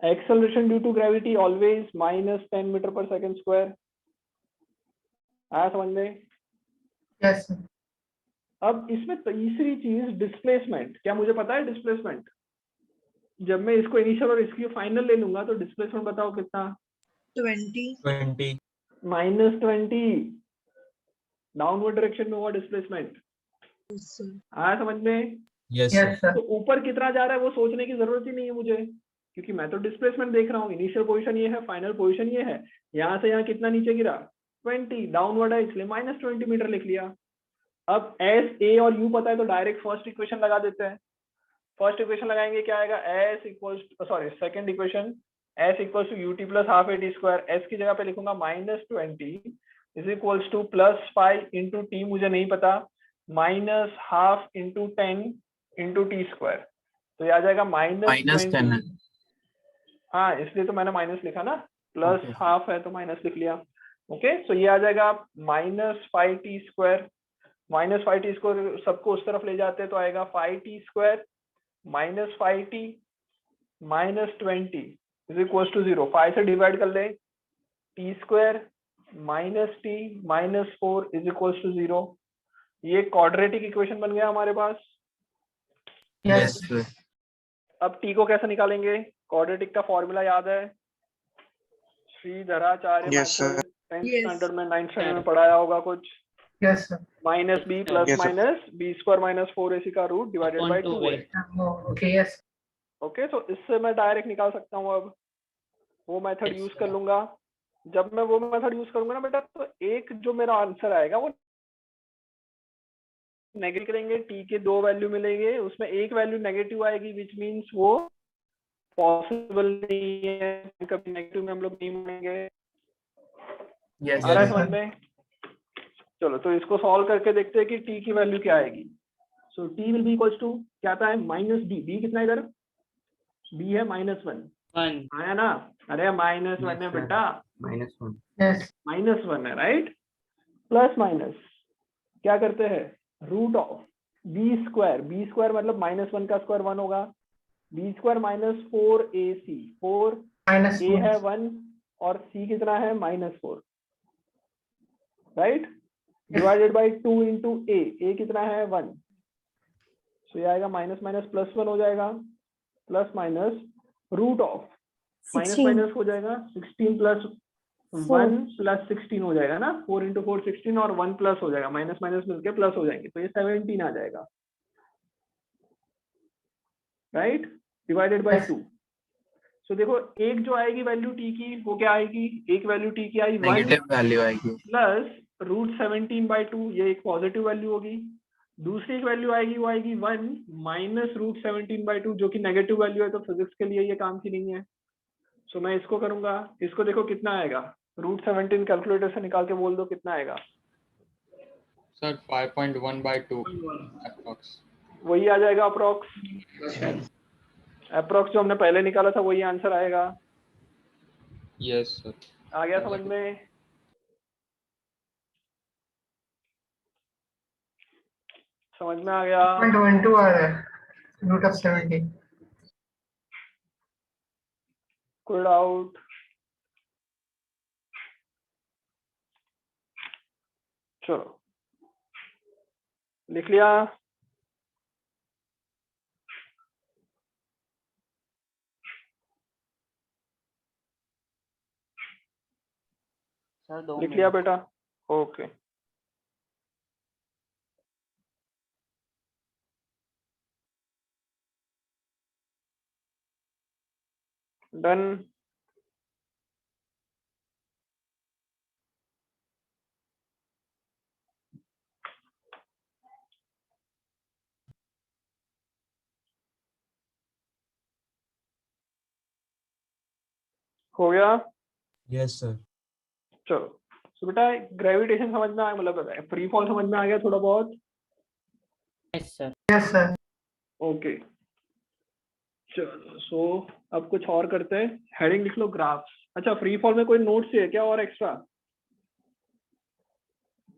Acceleration due to gravity always -10 metre पर सेकेंड स्क्वायर। आया समझ में? यस। अब इसमें तीसरी चीज डिस्प्लेसमेंट। क्या मुझे पता है डिस्प्लेसमेंट? जब मैं इसको इनिशियल और इसकी फाइनल ले लूंगा तो डिस्प्लेसमेंट बताओ कितना, 20 -20 डाउनवर्ड डायरेक्शन में हुआ डिस्प्लेसमेंट। आया समझ में? Yes yes sir. तो ऊपर कितना जा रहा है वो सोचने की जरूरत ही नहीं है मुझे, क्योंकि मैं तो डिस्प्लेसमेंट देख रहा हूँ, इनिशियल पोजीशन ये है, फाइनल पोजीशन ये है, यहाँ से यहाँ कितना नीचे गिरा 20, डाउनवर्ड है इसलिए -20 मीटर लिख लिया। अब एस ए और यू पता है तो डायरेक्ट फर्स्ट इक्वेशन लगा देते हैं। फर्स्ट इक्वेशन लगाएंगे, क्या आएगा, s equals sorry second equation s equals to u t plus half a t square, s की जगह पे लिखूंगा -20 is equals to +5 into t मुझे नहीं पता, -½ इंटू 10 इंटू टी स्क्वायर, तो ये आ जाएगा -20। हाँ इसलिए तो मैंने माइनस लिखा ना, +½ है तो माइनस लिख लिया। ओके सो ये आ जाएगा -5t स्क्वायर, -5t स्क्वायर सबको उस तरफ ले जाते हैं तो आएगा 5t square -5t -20 is equals to 0। 5 से डिवाइड कर ले, t square -t -4 is equals to 0। ये क्वाड्रेटिक इक्वेशन बन गया हमारे पास। Yes, sir. अब t को कैसे निकालेंगे, क्वाड्रेटिक का फॉर्मूला याद है, Shridharacharya Yes, sir. 10th Yes. Standard में 9th स्टैंडर्ड में पढ़ाया होगा कुछ, Yes, sir. -b plus Yes, sir. Minus b square minus 4ac का root divided by 2a। Okay, yes. Okay तो इससे मैं डायरेक्ट निकाल सकता हूँ। अब वो मेथड Yes, यूज sir. कर लूंगा। जब मैं वो मेथड यूज करूंगा ना बेटा, तो एक जो मेरा आंसर आएगा वो नेगेटिव करेंगे, टी के 2 वैल्यू मिलेंगे, उसमें एक वैल्यू नेगेटिव आएगी, विच मीन्स वो पॉसिबल नहीं है, कभी नेगेटिव में हम लोग नहीं मानेंगे। Yes, आ रहा है sir. समझ में? चलो तो इसको सॉल्व करके देखते हैं कि टी की वैल्यू क्या आएगी। So T will be equals to क्या आता है, -b, b कितना इधर, b है -1 आया ना, अरे -1 है बेटा, -1 Yes. -1 है राइट, प्लस माइनस क्या करते हैं, root of b square, b square मतलब -1 का स्क्वायर 1 होगा, b square -4ac, 4 Minus a है 1. 1 और c कितना है -4 right, divided by 2 into a कितना है 1, सो ये आएगा माइनस माइनस प्लस 1 हो जाएगा, plus minus root of minus 16. Minus हो जाएगा 16 प्लस 1 प्लस 16 हो जाएगा ना, 4 इंटू 4 16 और 1 प्लस हो जाएगा, माइनस माइनस मिलके प्लस हो जाएंगे, तो ये 17 आ जाएगा राइट, डिवाइडेड बाई 2। सो देखो एक जो आएगी वैल्यू टी की वो क्या आएगी, एक वैल्यू टी की आई 1 Negative value आएगी. प्लस √17/2, ये एक पॉजिटिव वैल्यू होगी। दूसरी एक वैल्यू आएगी वो आएगी 1 माइनस √17/2 जो कि नेगेटिव वैल्यू है, तो फिजिक्स के लिए ये काम की नहीं है। सो मैं इसको करूंगा, इसको देखो कितना आएगा, √17 कैलकुलेटर से निकाल के बोल दो कितना आएगा। Sir 5.1/2 approx. वही आ जाएगा अप्रॉक्स, अप्रॉक्स जो हमने पहले निकाला था वही आंसर आएगा। Yes sir. आ गया समझ में? समझ में आ गया? 0.12 आ रहा है, √17. कोई डाउट? चलो लिख लिया। सर 2 लिख लिया मिनट। बेटा, ओके। डन। हो गया? Yes, sir. चलो तो बेटा ग्रेविटेशन समझ में आ गया, मतलब फ्री फॉल समझ में आ गया थोड़ा बहुत? Yes sir. Yes, sir. Okay चलो सो अब कुछ और करते हैं, हेडिंग लिख लो ग्राफ्स। अच्छा फ्री फॉल में कोई नोट्स है क्या और एक्स्ट्रा?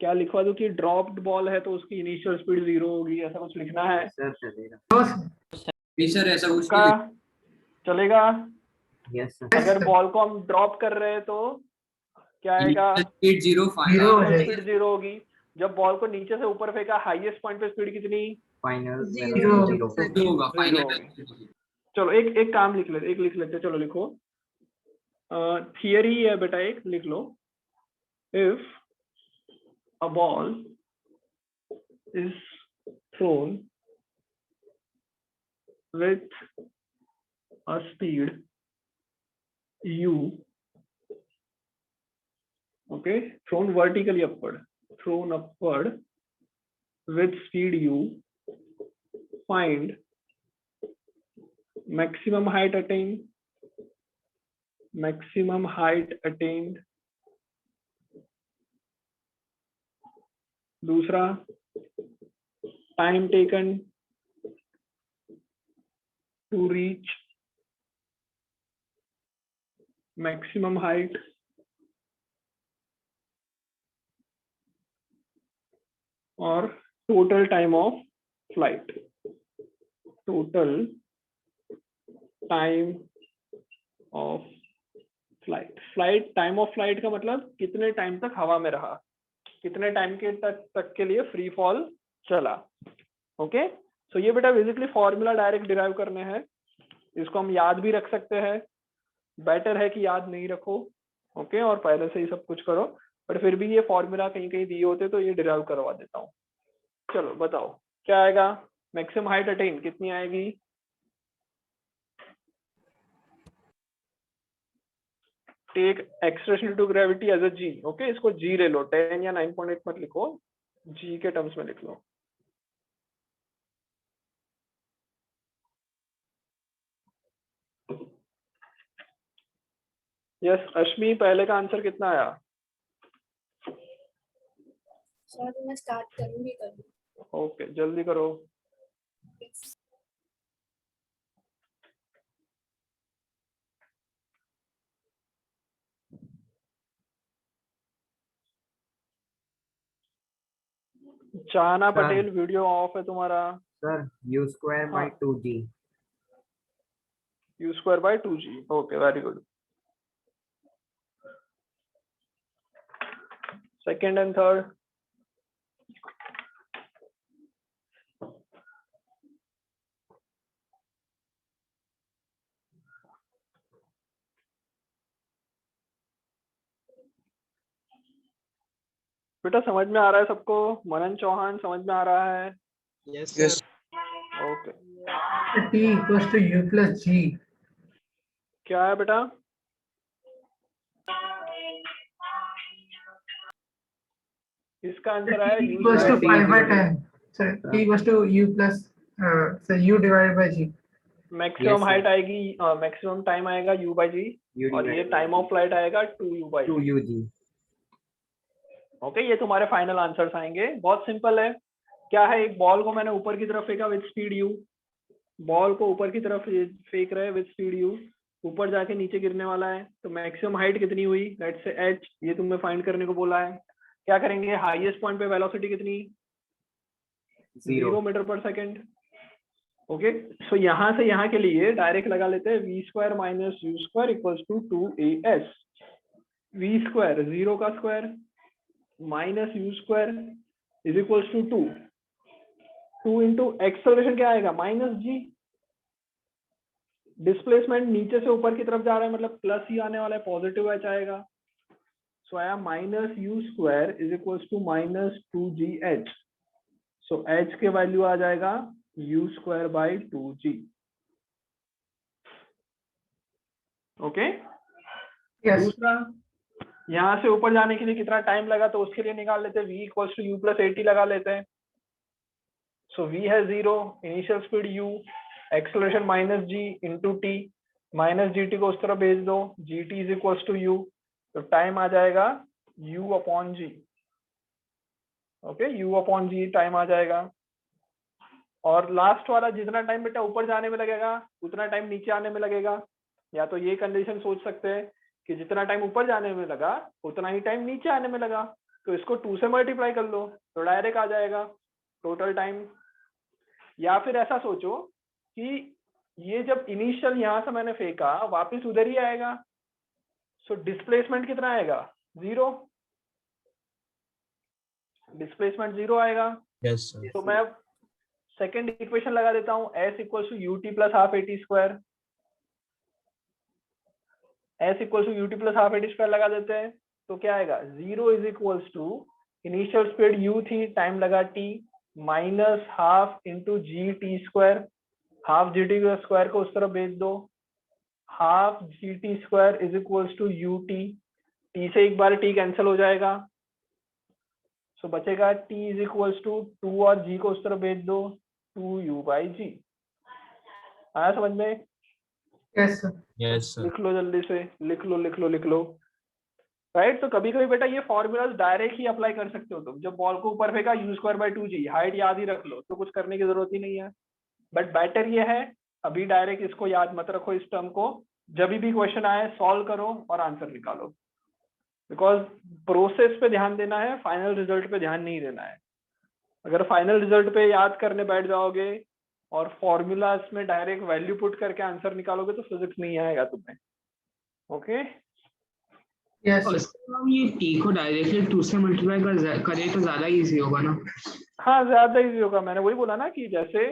क्या लिखवा दो कि ड्रॉप्ड बॉल है तो उसकी इनिशियल स्पीड 0 होगी, ऐसा कुछ लिखना है? सर चलेगा। No, sir. सर ऐसा कुछ का चलेगा? Yes sir. अगर बॉल को हम ड्रॉप कर रहे हैं तो क्या आएगा? स्पीड 0 0 हो जाएगी. स्पीड 0 होगी। जब बॉल को नीचे से ऊपर फेंका हाईएस्ट पॉइंट पे स्पीड कितनी? Final Zero. 2 होगा फाइनल। चलो एक काम लिख लेते, एक लिख लेते, चलो लिखो। थियरी है बेटा, एक लिख लो। If a ball is thrown with a speed u, okay, thrown vertically upward, thrown upward with speed u, find maximum height attained, maximum height attained, दूसरा time taken to reach maximum height, और total time of flight, total time of flight time of flight का मतलब कितने टाइम तक हवा में रहा, कितने टाइम के तक के लिए फ्री फॉल चला। ओके, सो ये बेटा बेसिकली फॉर्मूला डायरेक्ट डिराइव करने हैं, इसको हम याद भी रख सकते हैं, बेटर है कि याद नहीं रखो, ओके, और पहले से ही सब कुछ करो, बट फिर भी ये फॉर्मूला कहीं कहीं दिए होते तो ये डिराइव करवा देता हूँ। चलो बताओ क्या आएगा, मैक्सिमम हाइट अटेन कितनी आएगी, take expression to gravity as a g, okay, इसको जी ले लो, 10 या 9.8 मत लिखो, जी के टर्म्स में लिख लो। यस अश्मी, पहले का आंसर कितना आया? सर मैं स्टार्ट करूंगी कभी। ओके जल्दी करो। चाना पटेल वीडियो ऑफ है तुम्हारा। Sir u square by 2g, u square by 2g, okay very good. Second and third, बेटा समझ में आ रहा है सबको? मनन चौहान समझ में आ रहा है? Yes okay, t equals to u plus g, क्या है बेटा? इसका आंसर है t equals to pi by 10, sorry, t equals to u plus so u divided by g, maximum height आएगी, मैक्सिमम टाइम आएगा u by g, और ये टाइम ऑफ फ्लाइट आएगा 2u by g। 2ug, okay, ये तुम्हारे फाइनल आंसर्स आएंगे। बहुत सिंपल है, क्या है, एक बॉल को मैंने ऊपर की तरफ फेंका विद स्पीड u, बॉल को ऊपर की तरफ फेंक रहे विद स्पीड u, ऊपर जाके नीचे गिरने वाला है, तो मैक्सिमम हाइट कितनी हुई, लेट्स से h, ये तुम्हें फाइंड करने को बोला है। क्या करेंगे, हाईएस्ट पॉइंट पे वेलोसिटी कितनी, 0 मीटर पर सेकेंड। ओके, सो यहाँ से यहाँ के लिए डायरेक्ट लगा लेते हैं, v square minus u square equals to 2as, v square 0 का square minus u square is equals to 2 into acceleration क्या आएगा, माइनस g, डिस्प्लेसमेंट नीचे से ऊपर की तरफ जा रहा है मतलब प्लस ही आने वाला है, पॉजिटिव h आएगा, सो आया minus u square is equals to minus 2gh, so h के वैल्यू आ जाएगा u square by 2g। Okay, दूसरा, यहाँ से ऊपर जाने के लिए कितना टाइम लगा, तो उसके लिए निकाल लेते हैं, v equals to u plus 80 लगा लेते हैं। सो v है 0, initial speed u, acceleration minus g into T, minus gt को उस तरफ भेज दो, gt is equals to u, तो टाइम आ जाएगा u upon g। Okay, u upon g time आ जाएगा। और लास्ट वाला, जितना टाइम बेटा ऊपर जाने में लगेगा उतना टाइम नीचे आने में लगेगा, या तो ये कंडीशन सोच सकते हैं कि जितना टाइम ऊपर जाने में लगा उतना ही टाइम नीचे आने में लगा, तो इसको 2 से मल्टीप्लाई कर लो तो डायरेक्ट आ जाएगा टोटल टाइम। या फिर ऐसा सोचो कि ये जब इनिशियल यहाँ से मैंने फेंका वापस उधर ही आएगा, सो डिस्प्लेसमेंट कितना आएगा, 0, डिस्प्लेसमेंट 0 आएगा। Yes sir. तो मैं सेकेंड इक्वेशन लगा देता हूँ, s equals to ut plus half at square, s equals to ut plus half at square लगा देते हैं, तो क्या आएगा, 0 is equals to initial speed u थी, टाइम लगा t, minus half into g t square, half g t square को उस तरफ भेज दो, half g t square is equals to u T, T से एक बार टी कैंसिल हो जाएगा, सो बचेगा टी इज इक्वल्स टू 2 और जी को उस तरफ भेज दो 2u/g। आया समझ में? Yes, sir. Yes, sir. लिख लो जल्दी से, लिख लो राइट। तो कभी कभी बेटा ये फॉर्मूलाज डायरेक्ट ही अप्लाई कर सकते हो तुम। जब बॉल को ऊपर फेंका u²/2g, हाइट याद ही रख लो तो कुछ करने की जरूरत ही नहीं है। बट बेटर ये है अभी डायरेक्ट इसको याद मत रखो, इस टर्म को जब भी क्वेश्चन आए सॉल्व करो और आंसर निकालो, बिकॉज प्रोसेस पे ध्यान देना है, फाइनल रिजल्ट पे ध्यान नहीं देना है। अगर फाइनल रिजल्ट पे याद करने बैठ जाओगे और फॉर्मूलाज में डायरेक्ट वैल्यू पुट करके आंसर निकालोगे तो फिजिक्स नहीं आएगा तुम्हें। ओके Yes, और sir. हम ये टी को डायरेक्टली 2 से मल्टीप्लाई करें तो ज्यादा इजी होगा ना? हाँ ज्यादा इजी होगा। मैंने वही बोला ना कि जैसे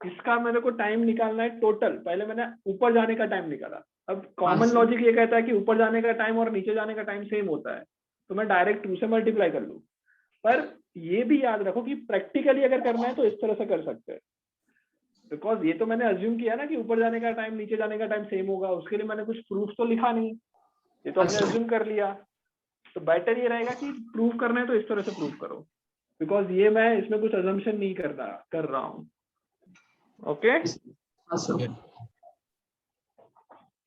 इसका मेरे को टाइम निकालना है टोटल, पहले मैंने ऊपर जाने का टाइम निकाला। अब कॉमन लॉजिक ये कहता है कि ऊपर जाने का टाइम और नीचे जाने का टाइम सेम होता है, तो मैं डायरेक्ट 2 से मल्टीप्लाई कर लूँ। पर ये भी याद रखो कि प्रैक्टिकली अगर करना है तो इस तरह से कर सकते हैं, बिकॉज ये तो मैंने अज्यूम किया ना कि ऊपर जाने का टाइम नीचे जाने का टाइम सेम होगा, उसके लिए मैंने कुछ प्रूफ तो लिखा नहीं, ये तो हमने अज्यूम कर लिया। तो बेटर ये रहेगा कि प्रूव करना है तो इस तरह से प्रूव करो, बिकॉज ये मैं इसमें कुछ अजम्पशन नहीं कर रहा हूँ। ओके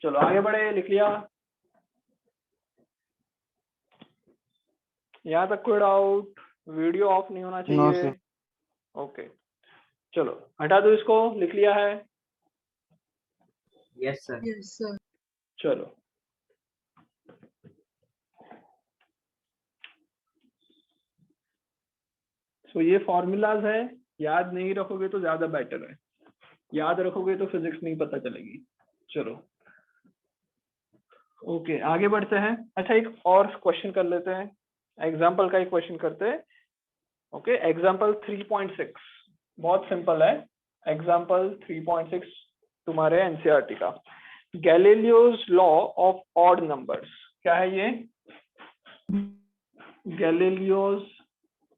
चलो आगे बढ़े। लिख लिया? यहाँ तक कोई डाउट? वीडियो ऑफ नहीं होना चाहिए। ओके चलो हटा दो इसको। लिख लिया है? Yes sir. Yes, sir. चलो सो ये फॉर्मूलाज है, याद नहीं रखोगे तो ज्यादा बेटर है, याद रखोगे तो फिजिक्स नहीं पता चलेगी। चलो ओके आगे बढ़ते हैं। अच्छा एक और क्वेश्चन कर लेते हैं, एग्जाम्पल का एक क्वेश्चन करते हैं। ओके एग्जाम्पल 3.6 बहुत सिंपल है। एग्जाम्पल 3.6 तुम्हारे एनसीईआरटी का, Galileo's law of odd numbers. क्या है ये? Galileo's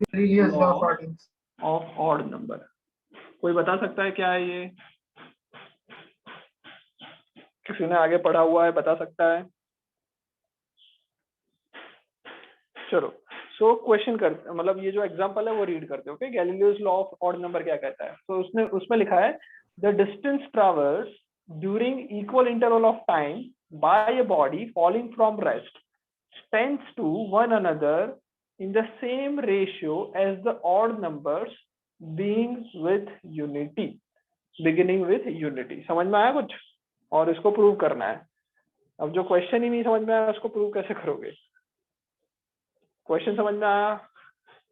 Galileo's law of law ordinance. Of odd number. कोई बता सकता है क्या है ये? किसी ने आगे पढ़ा हुआ है बता सकता है? चलो सो क्वेश्चन कर, मतलब ये जो एग्जांपल है वो रीड करते हैं। Okay Galileo's law of odd number क्या कहता है? तो उसमें लिखा है the distance traverse during equal interval of time by a body falling from rest tends to one another in the same ratio as the odd numbers being with unity, beginning with unity। समझ में आया कुछ? और इसको प्रूव करना है। अब जो क्वेश्चन ही नहीं समझ में आया उसको प्रूव कैसे करोगे? क्वेश्चन समझ में आया?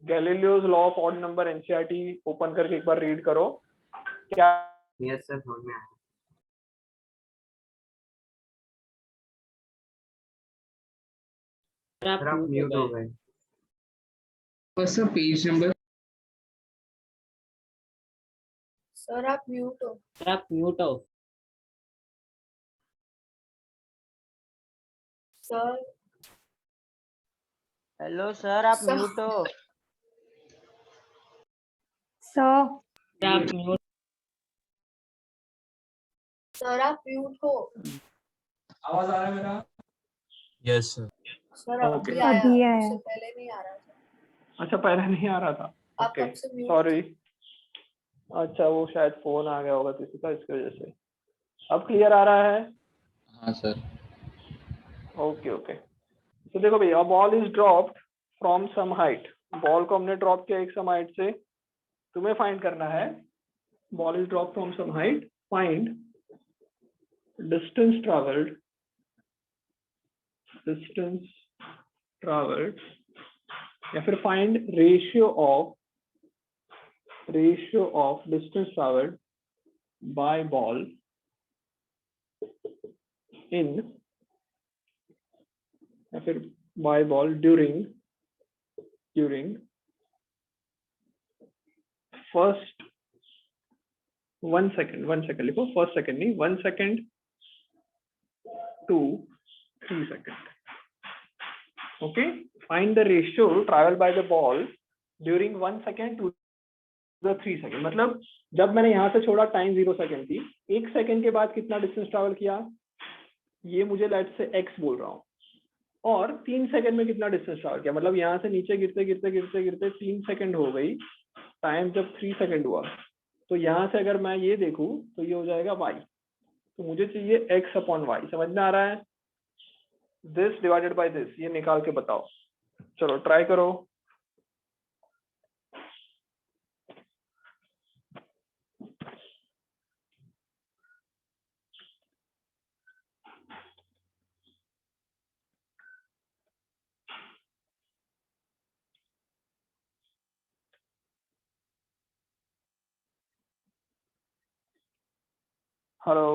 Galileo's law of odd number NCERT open करके एक बार रीड करो। क्या? यस सर समझ में आया। सर आप म्यूट हो गए। बस सर पेज नंबर सर आप म्यूट हो। सर आप म्यूट हो। सर हेलो सर आप सर- म्यूट हो। सर आप म्यूट। सर आप म्यूट हो। आवाज आ रहा है मेरा? Yes, sir. Sir Okay. अभी आया, अभी आया। उससे पहले नहीं आ रहा था। अच्छा पहले नहीं आ रहा था। आप ओके कब से म्यूट? सॉरी। अच्छा वो शायद फोन आ गया होगा किसी का, इसकी वजह से। अब क्लियर आ रहा है? हाँ सर। ओके ओके तो देखो भैया ball is dropped from some height. Ball को हमने ड्रॉप किया एक सम हाइट से, तुम्हें फाइंड करना है ball is drop from some height, find distance travelled या फिर find ratio of distance travelled by ball in या फिर by ball during first 1 second लिखो, फर्स्ट सेकेंड नहीं, 1 second to 3 seconds। Okay, find the ratio traveled by the ball during 1 second to the 3 second। मतलब जब मैंने यहाँ से छोड़ा टाइम 0 सेकेंड थी, 1 सेकेंड के बाद कितना डिस्टेंस ट्रैवल किया? ये मुझे लेट से x बोल रहा हूँ, और 3 सेकंड में कितना डिस्टेंस ट्रैवल किया, मतलब यहाँ से नीचे गिरते गिरते गिरते गिरते 3 सेकंड हो गई, टाइम जब 3 सेकंड हुआ, तो यहाँ से अगर मैं ये देखूं तो ये हो जाएगा y, तो मुझे चाहिए x अपॉन y। समझ में आ रहा है? दिस डिवाइडेड बाय दिस, ये निकाल के बताओ। चलो ट्राई करो। हेलो,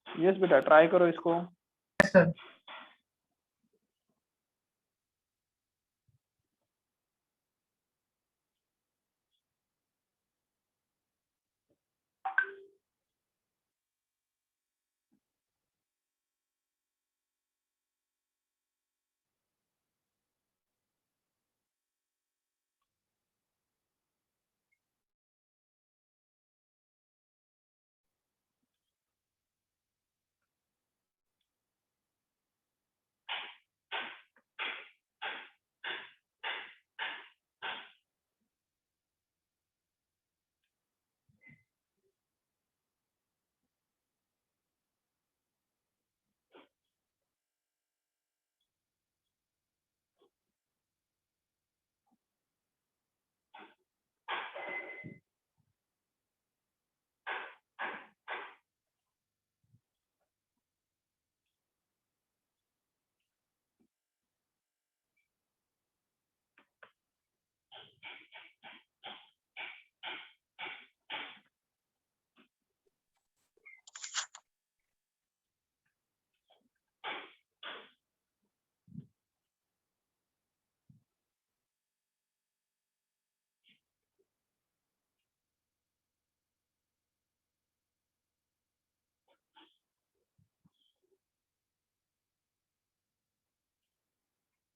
यस बेटा, ट्राई करो इसको। Yes, sir.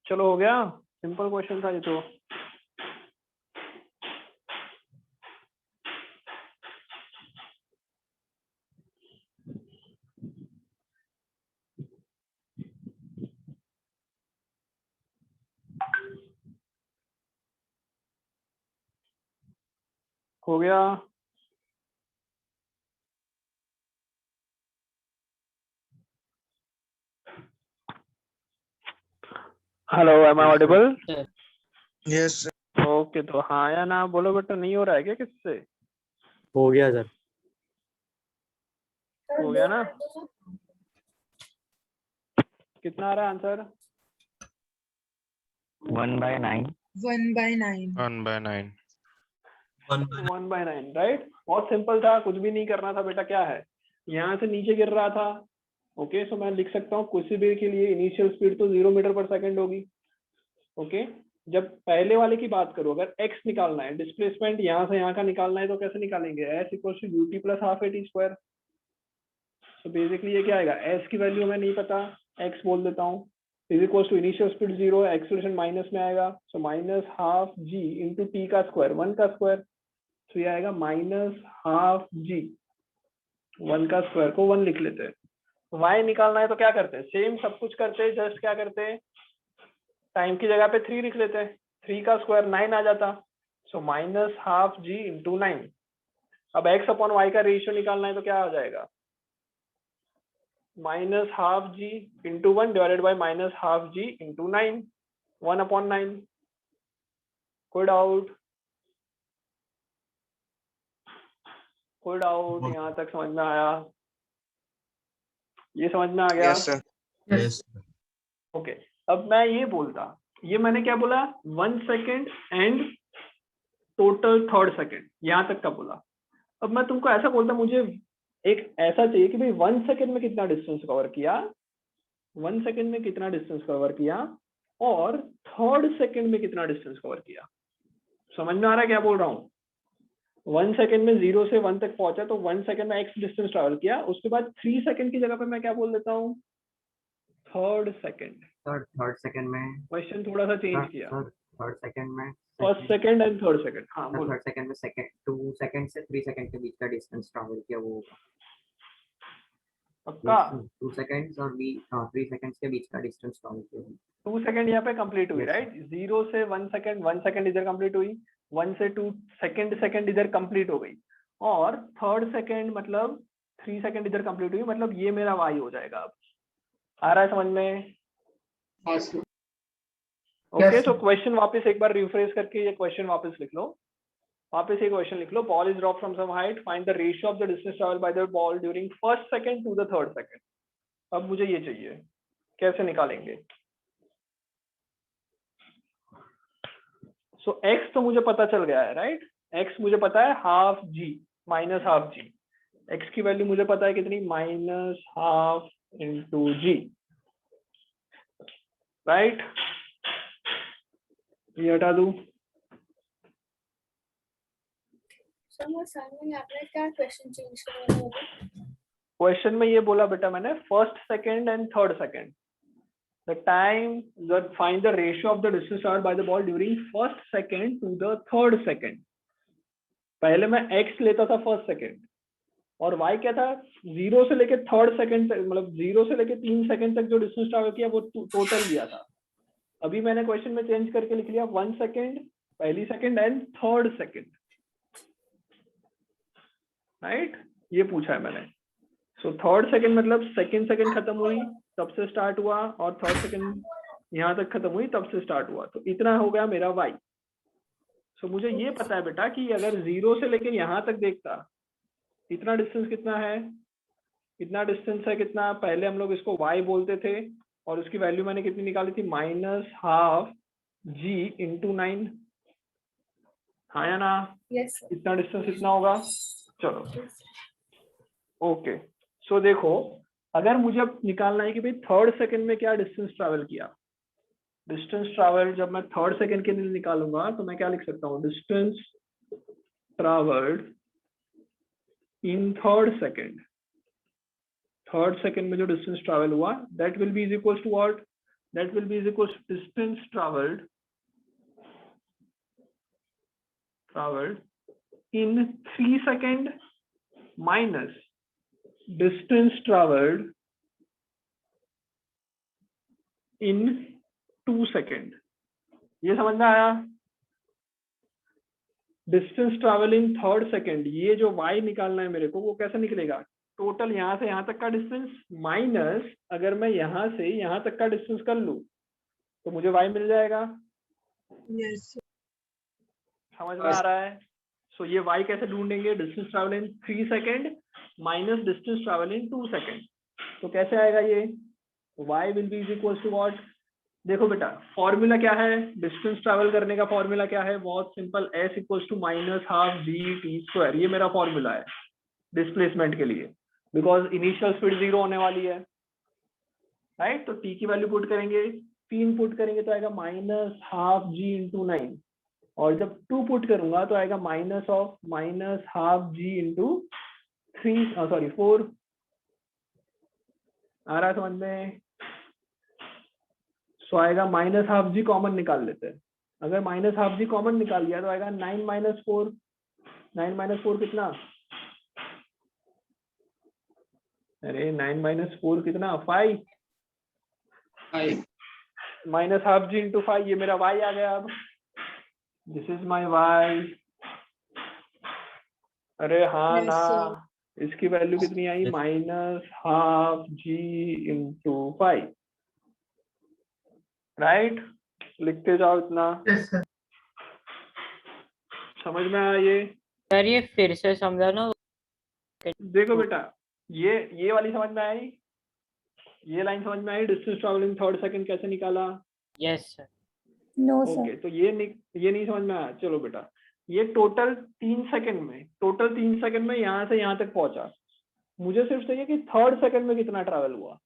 चलो हो गया, सिंपल क्वेश्चन था ये तो। हो गया। Hello, am I audible? Yes okay, तो हाँ या ना बोलो बेटा, नहीं हो रहा है क्या किससे? हो गया सर। हो गया ना? कितना आ रहा है आंसर? 1/9। 1/9। 1/9। 1/9, राइट। बहुत सिंपल था, कुछ भी नहीं करना था बेटा। क्या है, यहाँ से नीचे गिर रहा था। ओके, सो मैं लिख सकता हूँ कुछ भी के लिए इनिशियल स्पीड तो 0 मीटर पर सेकंड होगी। ओके, जब पहले वाले की बात करूँ, अगर x निकालना है, डिस्प्लेसमेंट यहाँ से यहाँ का निकालना है, तो कैसे निकालेंगे? s equals to ut plus half at square. तो बेसिकली ये क्या आएगा, s की वैल्यू हमें नहीं पता, x बोल देता हूँ, is equals to initial speed 0, acceleration minus में आएगा, so minus half g into t का स्क्वायर, 1 का स्क्वायर, तो ये आएगा माइनस हाफ g, 1 का स्क्वायर को 1 लिख लेते हैं। y निकालना है तो क्या करते हैं, सेम सब कुछ करते हैं, जस्ट क्या करते हैं, टाइम की जगह पे 3 लिख लेते हैं, 3 का स्क्वायर 9 आ जाता, so minus half g into 9। अब x अपॉन वाई का रेशियो निकालना है तो क्या आ जाएगा, minus half g into 1 divided by minus half g into 9, 1/9। कोई डाउट? कोई डाउट? यहाँ तक समझ में आया? ये समझ में आ गया? Yes sir. यस। ओके, अब मैं ये बोलता, ये मैंने क्या बोला, 1 second and total third second, यहाँ तक का बोला। अब मैं तुमको ऐसा बोलता, मुझे एक ऐसा चाहिए कि भाई 1 सेकेंड में कितना डिस्टेंस कवर किया, 1 सेकेंड में कितना डिस्टेंस कवर किया, और थर्ड सेकेंड में कितना डिस्टेंस कवर किया। समझ में आ रहा है क्या बोल रहा हूँ? 1 सेकेंड में 0 से 1 तक पहुंचा, तो 1 सेकेंड में x डिस्टेंस ट्रैवल किया, उसके बाद 3 सेकेंड की जगह पे मैं क्या बोल देता हूँ, थर्ड सेकेंड। थर्ड सेकंड में क्वेश्चन थोड़ा सा चेंज किया, थर्ड सेकंड में first second and third second. हाँ बोलो। थर्ड सेकंड में सेकंड 2 सेकंड से 3 सेकंड के बीच का डिस्टेंस ट्रैवल किया वो होगा। पक्का? 2 सेकंड्स और 3 सेकंड्स के बीच का डिस्टेंस काउंट किया। 2 सेकंड यहाँ पे कंप्लीट हुई, Yes, राइट? 0 से 1 सेकंड, 1 सेकंड इधर कंप्लीट हुई, 1 से 2 सेकंड इधर कंप्लीट हो गई, और 3rd सेकंड मतलब 3 सेकंड इधर कंप्लीट हुई, मतलब ये मेरा y हो जाएगा। अब आ रहा है समझ में? हाँ सर। ओके, Yes, तो sir. क्वेश्चन वापस एक बार रिफ्रेश करके ये क्वेश्चन वापस लिख लो। वापस ये क्वेश्चन लिख लो, ball is drop from some height, find the ratio of the distance travel by the ball during 1st second to the 3rd second. अब मुझे ये चाहिए, कैसे निकालेंगे? सो x तो मुझे पता चल गया है, राइट? x मुझे पता है half g minus half g। x की वैल्यू मुझे पता है कितनी, minus half into g, right? ये हटा दूं। सर आपने क्या क्वेश्चन चेंज करवाया होगा? क्वेश्चन में ये बोला बेटा मैंने, 1st second and 3rd second, the time that find the ratio of the distance traveled by the ball during 1st second to the 3rd second। पहले मैं x लेता था 1st सेकंड, और y क्या था, 0 से लेके 3rd सेकंड तक, मतलब 0 से लेके 3 सेकंड तक जो डिस्टेंस ट्रैवल किया वो टोटल लिया था। अभी मैंने क्वेश्चन में चेंज करके लिख लिया 1 सेकंड, पहली second and 3rd second, right? ये पूछा है मैंने। सो 3rd सेकंड मतलब सेकंड खत्म हुई तब से स्टार्ट हुआ, और 3rd सेकंड यहाँ तक खत्म हुई तब से स्टार्ट हुआ, तो इतना हो गया मेरा y। सो मुझे ये पता है बेटा कि अगर 0 से लेके यहाँ तक देखता, इतना डिस्टेंस कितना है, इतना डिस्टेंस है कितना, पहले हम लोग इसको y बोलते थे, और उसकी वैल्यू मैंने कितनी निकाली थी, माइनस हाफ g इंटू 9। हाँ या ना? Yes sir. इतना डिस्टेंस इतना होगा। चलो ओके, सो देखो, अगर मुझे अब निकालना है कि भाई 3rd सेकंड में क्या डिस्टेंस ट्रैवल किया, डिस्टेंस ट्रैवल जब मैं 3rd सेकंड के लिए निकालूंगा तो मैं क्या लिख सकता हूँ, distance travelled in 3rd second. 3rd second में जो डिस्टेंस ट्रैवल हुआ, that will be is equals to what, that will be is equals to distance travelled in 3 second minus distance travelled in 2 second. ये समझ में आया? Distance travel in 3rd second, ये जो y निकालना है मेरे को, वो कैसे निकलेगा, टोटल यहाँ से यहाँ तक का डिस्टेंस माइनस, अगर मैं यहाँ से यहाँ तक का डिस्टेंस कर लूं तो मुझे y मिल जाएगा। यस समझ में आ रहा है? सो ये y कैसे ढूंढेंगे, distance travel in 3 second minus distance travel in 2 second. तो कैसे आएगा ये, y will be is equals to what, देखो बेटा फॉर्मूला क्या है, डिस्टेंस ट्रैवल करने का फॉर्मूला क्या है, बहुत simple, s equals to minus half g t square. ये मेरा फॉर्मूला है डिस्प्लेसमेंट के लिए, बिकॉज इनिशियल स्पीड 0 होने वाली है, राइट? तो t की वैल्यू पुट करेंगे, 3 पुट करेंगे तो आएगा माइनस हाफ g इंटू 9, और जब 2 पुट करूंगा तो आएगा minus of minus half g into 4। आ रहा है समझ में? सो आएगा माइनस हाफ जी कॉमन निकाल लेते हैं। अगर माइनस हाफ जी कॉमन निकाल लिया तो आएगा 9 माइनस 4। 9 माइनस 4 कितना, अरे 9 माइनस 4 कितना, 5 माइनस हाफ जी इंटू 5, ये मेरा y आ गया। अब दिस इज माई y। अरे हाँ Yes, ना, sir. इसकी वैल्यू कितनी आई, minus half g into 5, right? लिखते जाओ इतना। Yes, sir. समझ में आया ये? सर ये फिर से समझाना। देखो बेटा, ये वाली समझ में आई, ये लाइन समझ में आई, distance travel in 3rd second कैसे निकाला? Yes sir. No okay, sir, तो ये नहीं समझ में आया। चलो बेटा, ये टोटल 3 सेकंड में यहाँ से यहाँ तक पहुंचा। मुझे सिर्फ चाहिए कि 3rd सेकंड में कितना ट्रैवल हुआ,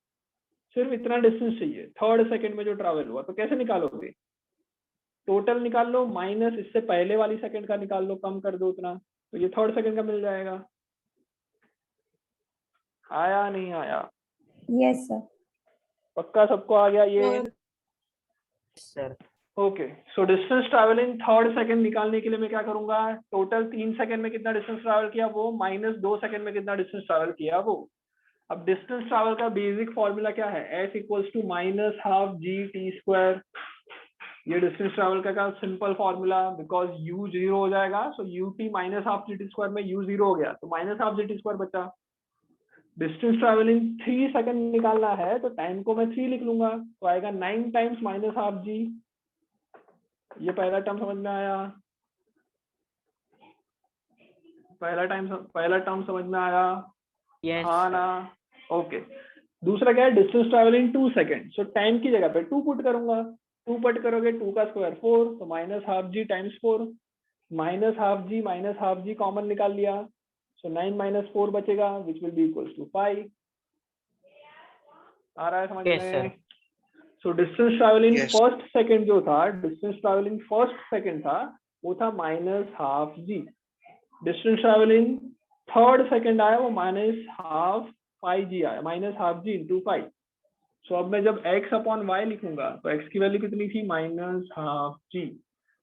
सिर्फ इतना डिस्टेंस चाहिए 3rd सेकंड में जो ट्रैवल हुआ। तो कैसे निकालोगे, टोटल निकाल लो माइनस इससे पहले वाली सेकंड का निकाल लो, कम कर दो उतना, तो ये 3rd सेकंड का मिल जाएगा। आया नहीं आया? Yes sir. पक्का सबको आ गया ये? Sir okay, so distance travel in 3rd second निकालने के लिए मैं क्या करूंगा, टोटल 3 सेकंड में कितना डिस्टेंस ट्रैवल किया वो, माइनस 2 सेकंड में कितना डिस्टेंस ट्रैवल किया वो, अब डिस्टेंस ट्रैवल का बेसिक फॉर्मूला क्या है, s equals to minus half g t square. ये डिस्टेंस ट्रैवल का सिंपल फॉर्मूला, बिकॉज u 0 हो जाएगा, so ut minus half g t square में u 0 हो गया तो minus half g t square बचा। डिस्टेंस ट्रैवलिंग 3 सेकंड निकालना है तो टाइम को मैं 3 लिख लूंगा, तो आएगा 9 टाइम्स माइनस हाफ जी। ये पहला टर्म समझ में आया, पहला टर्म समझ में आया? यस हाँ ना, ओके। दूसरा क्या है, डिस्टेंस ट्रैवलिंग 2 सेकंड, सो टाइम की जगह पे 2 पुट करूंगा, 2 पुट करोगे 2 का स्क्वायर 4, तो minus half g times 4, minus half g common निकाल लिया, सो 9 माइनस 4 बचेगा which will be equals to 5। आ रहा है समझ यस सर। में? So distance travelling Yes. First second जो था, डिस्टेंस ट्रैवलिंग फर्स्ट सेकंड था, वो था minus half g. Distance travelling third second आया, वो माइनस हाफ 5g आया, minus half g into 5। So अब मैं जब x अपॉन वाई लिखूंगा तो x की वैल्यू कितनी थी, माइनस हाफ जी,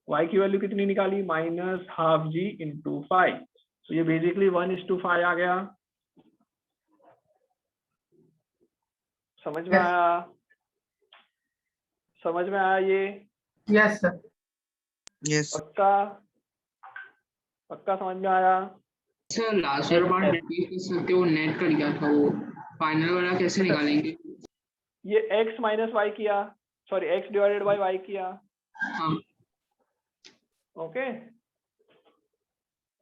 y की वैल्यू कितनी निकाली, माइनस हाफ जी इंटू 5। तो ये बेसिकली 1:5 आ गया। समझ में Yes. आया? समझ में आया ये? Yes, sir. Yes. पक्का? पक्का समझ में आया? सर लास्ट वाला पार्ट रिपीट कर सकते हो, नेट कर गया था वो, फाइनल वाला कैसे निकालेंगे? ये x माइनस वाई किया, sorry x divided by y किया, हाँ ओके।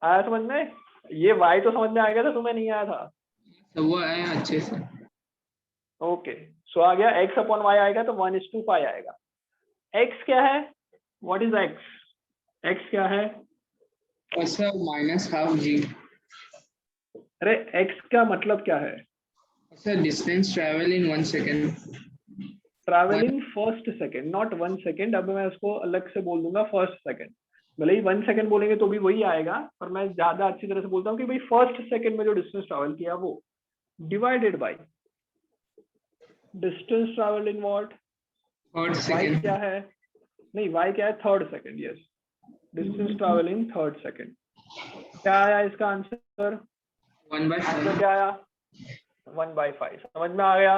आया समझ में? ये y तो समझ में आ गया था, तुम्हें नहीं आया था? सब वो आया अच्छे से। ओके, सो आ गया x अपॉन वाई आएगा तो 1:5 आएगा। x क्या है, व्हाट इज x? x क्या है? और सर माइनस हाफ जी। अरे x का मतलब क्या है? Sir distance travel in 1 second. Travelling first second, not 1 second. अब मैं उसको अलग से बोल दूंगा फर्स्ट सेकंड, भले ही 1 सेकंड बोलेंगे तो भी वही आएगा, पर मैं ज्यादा अच्छी तरह से बोलता हूँ कि भाई फर्स्ट सेकंड में जो डिस्टेंस ट्रैवल किया वो divided by distance travel in what, third y second. क्या है, नहीं y क्या है, third second, yes, distance travel in third second. क्या आया इसका आंसर? 1/5। आंसर क्या आया? 1/5। समझ में आ गया?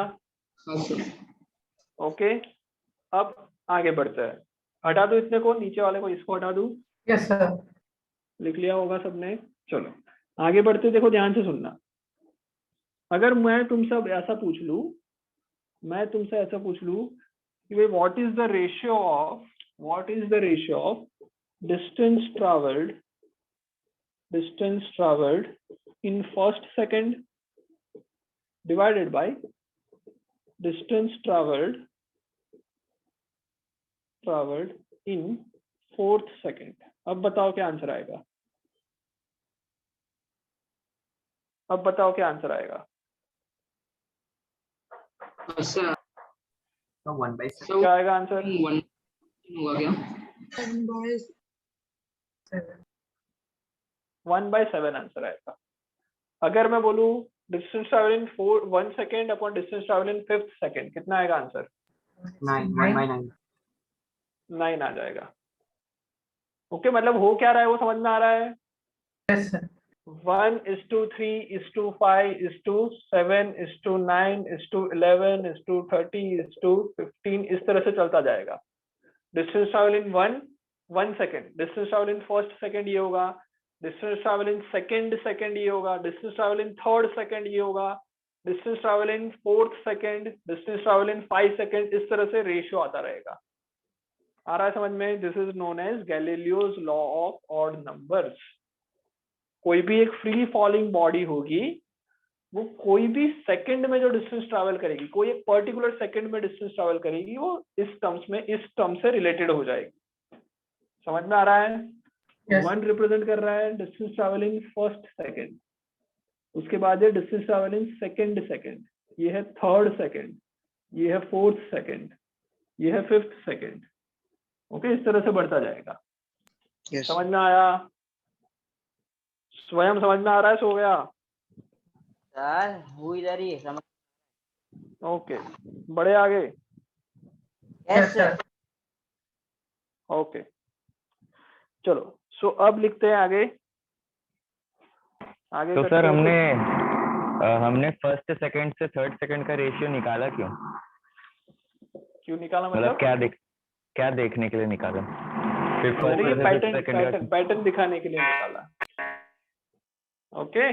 हाँ सर। ओके, अब आगे बढ़ते हैं। हटा दो इतने को, नीचे वाले को, इसको हटा दूं। Yes, sir. लिख लिया होगा सबने? चलो आगे बढ़ते, देखो ध्यान से सुनना। अगर मैं तुमसे अब ऐसा पूछ लूं, कि भाई what is the ratio of distance travelled in first second divided by distance travelled in fourth second. अब बताओ क्या आंसर आएगा? सर तो 1/7। क्या आएगा आंसर? 1 होगा क्या? 1/7 आंसर आएगा। अगर मैं बोलूं डिस्टेंस ट्रैवल इन 1 सेकंड अपॉन डिस्टेंस ट्रैवल इन 5th सेकंड, कितना आएगा आंसर? 9, 1/9। 9 आ जाएगा। ओके, मतलब हो क्या रहा है वो समझ में आ रहा है? Yes, sir. 1:3:5:7:9:11:30:15 इस तरह से चलता जाएगा। Distance travel in 1 second, distance travel in first second ये होगा, डिस्टेंस ट्रैवल इन सेकंड ये होगा, distance travel in third second ये होगा, distance travel in fourth second, distance travel in 5 second, इस तरह से रेशियो आता रहेगा। आ रहा है समझ में? This is known as Galileo's law of odd numbers. कोई भी एक फ्री फॉलिंग बॉडी होगी, वो कोई भी सेकंड में जो डिस्टेंस ट्रैवल करेगी, कोई एक पर्टिकुलर सेकंड में डिस्टेंस ट्रैवल करेगी, वो इस टर्म से रिलेटेड हो जाएगी। समझ में आ रहा है? Yes. 1 रिप्रेजेंट कर रहा है distance travel in first second, उसके बाद है डिस्टेंस ट्रैवल इन सेकंड, ये है थर्ड सेकंड, ये है फोर्थ सेकंड, ये है 5th सेकंड। ओके, इस तरह से बढ़ता जाएगा। Yes. समझ में आया? स्वयं समझ में आ रहा है? सो गया? सर वो इधर ही है, समझ। ओके, बड़े आगे। Yes sir. ओके, चलो, सो अब लिखते हैं आगे। तो करते सर हैं हमने हमने फर्स्ट सेकंड से थर्ड सेकंड का रेशियो निकाला क्यों? क्यों निकाला मतलब क्या देखने के लिए निकाला? फिर अरे ये फर्स्ट सेकंड पैटर्न दिखाने के लिए निकाला। ओके,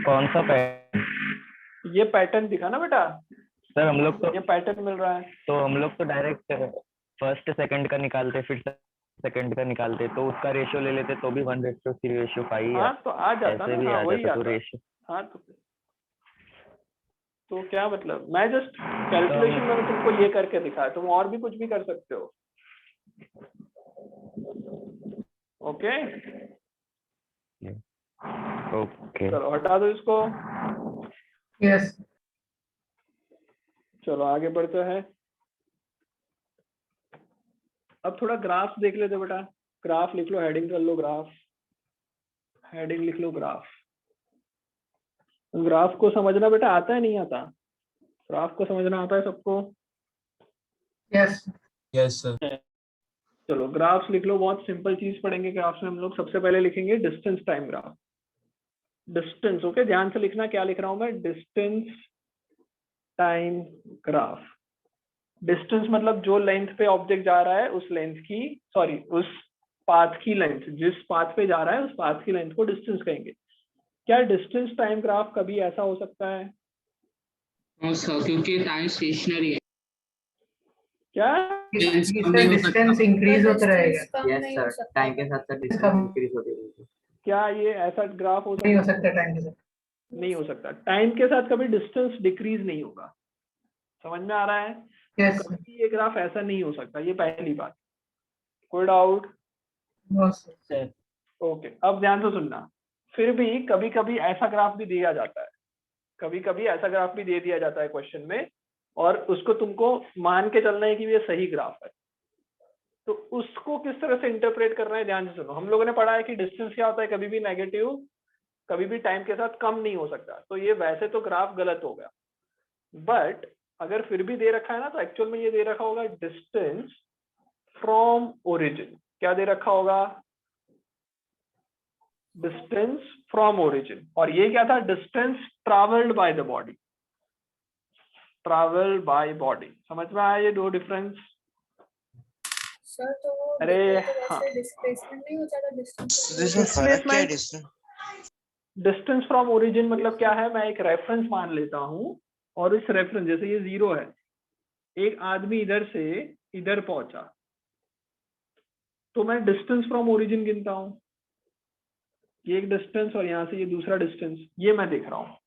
कौन सा पैटर्न? ये पैटर्न दिखा ना बेटा, सर हम लोग तो ये पैटर्न मिल रहा है। तो हम लोग तो डायरेक्ट फर्स्ट सेकंड का निकालते फिर सेकंड का निकालते तो उसका रेशियो ले लेते तो भी 1:3 रेशियो 5 हाँ तो आ जाता ऐसे भी ना, आ हाँ वही जाता तो आता। रेशियो। हाँ तो क्या मतलब, मैं जस्ट कैलकुलेशन में तुमको ये करके दिखाया, तुम और भी कुछ भी कर सकते हो। ओके ओके चलो हटा दो इसको। Yes. चलो आगे बढ़ते हैं। अब थोड़ा ग्राफ देख लेते बेटा। ग्राफ लिख लो, हेडिंग कर लो ग्राफ, हेडिंग लिख लो ग्राफ। ग्राफ को समझना बेटा आता है नहीं आता? ग्राफ को समझना आता है सबको? Yes. Yes, sir. चलो ग्राफ्स लिख लो, बहुत सिंपल चीज पढ़ेंगे ग्राफ्स में हम लोग। सबसे पहले लिखेंगे distance time graph. Distance, okay ध्यान से लिखना क्या लिख रहा हूं मैं, डिस्टेंस टाइम ग्राफ। डिस्टेंस मतलब जो लेंथ पे ऑब्जेक्ट जा रहा है उस लेंथ की, सॉरी उस पाथ की लेंथ, जिस पाथ पे जा रहा है उस पाथ की लेंथ को डिस्टेंस कहेंगे। क्या डिस्टेंस टाइम ग्राफ कभी ऐसा हो सकता है? हाँ सर, क्योंकि टाइम स्टेशनरी है। क्या इससे डिस्टेंस इंक्रीज होता रहेगा। यस सर, टाइम के साथ साथ डिस्टेंस इंक्रीज होती रहेगी। क्या ये ऐसा ग्राफ हो नहीं हो सकता टाइम के साथ। नहीं हो सकता। टाइम के साथ कभी डिस्टेंस डिक्रीज नहीं होगा। समझ में आ रहा है? Yes. कभी ये ग्राफ ऐसा नहीं हो सकता, ये पहली बात। कोई डाउट? No, sir. ओके, अब ध्यान से सुनना। फिर भी कभी कभी ऐसा ग्राफ भी दिया जाता है, कभी कभी ऐसा ग्राफ भी दे दिया जाता है क्वेश्चन में, और उसको तुमको मान के चलना है कि ये सही ग्राफ है। तो उसको किस तरह से इंटरप्रेट करना है, ध्यान से सुनो। हम लोगों ने पढ़ा है कि डिस्टेंस क्या होता है, कभी भी नेगेटिव, कभी भी टाइम के साथ कम नहीं हो सकता। तो ये वैसे तो ग्राफ गलत हो गया, बट अगर फिर भी दे रखा है ना, तो एक्चुअल में ये दे रखा होगा डिस्टेंस फ्रॉम ओरिजिन। क्या दे रखा होगा? Distance from origin. और ये क्या था? Distance travelled by the body, travelled by body. समझ में आया ये दो डिफरेंस? सर तो वो अरे हाँ, डिस्प्लेसमेंट नहीं हो जाता डिस्टेंस? डिस्टेंस फ्रॉम ओरिजिन मतलब क्या है, मैं एक रेफरेंस मान लेता हूं, और इस रेफरेंस, जैसे ये 0 है, एक आदमी इधर से इधर पहुंचा, तो मैं डिस्टेंस फ्रॉम ओरिजिन गिनता हूं। ये एक डिस्टेंस और यहाँ से ये दूसरा डिस्टेंस, ये मैं देख रहा हूँ।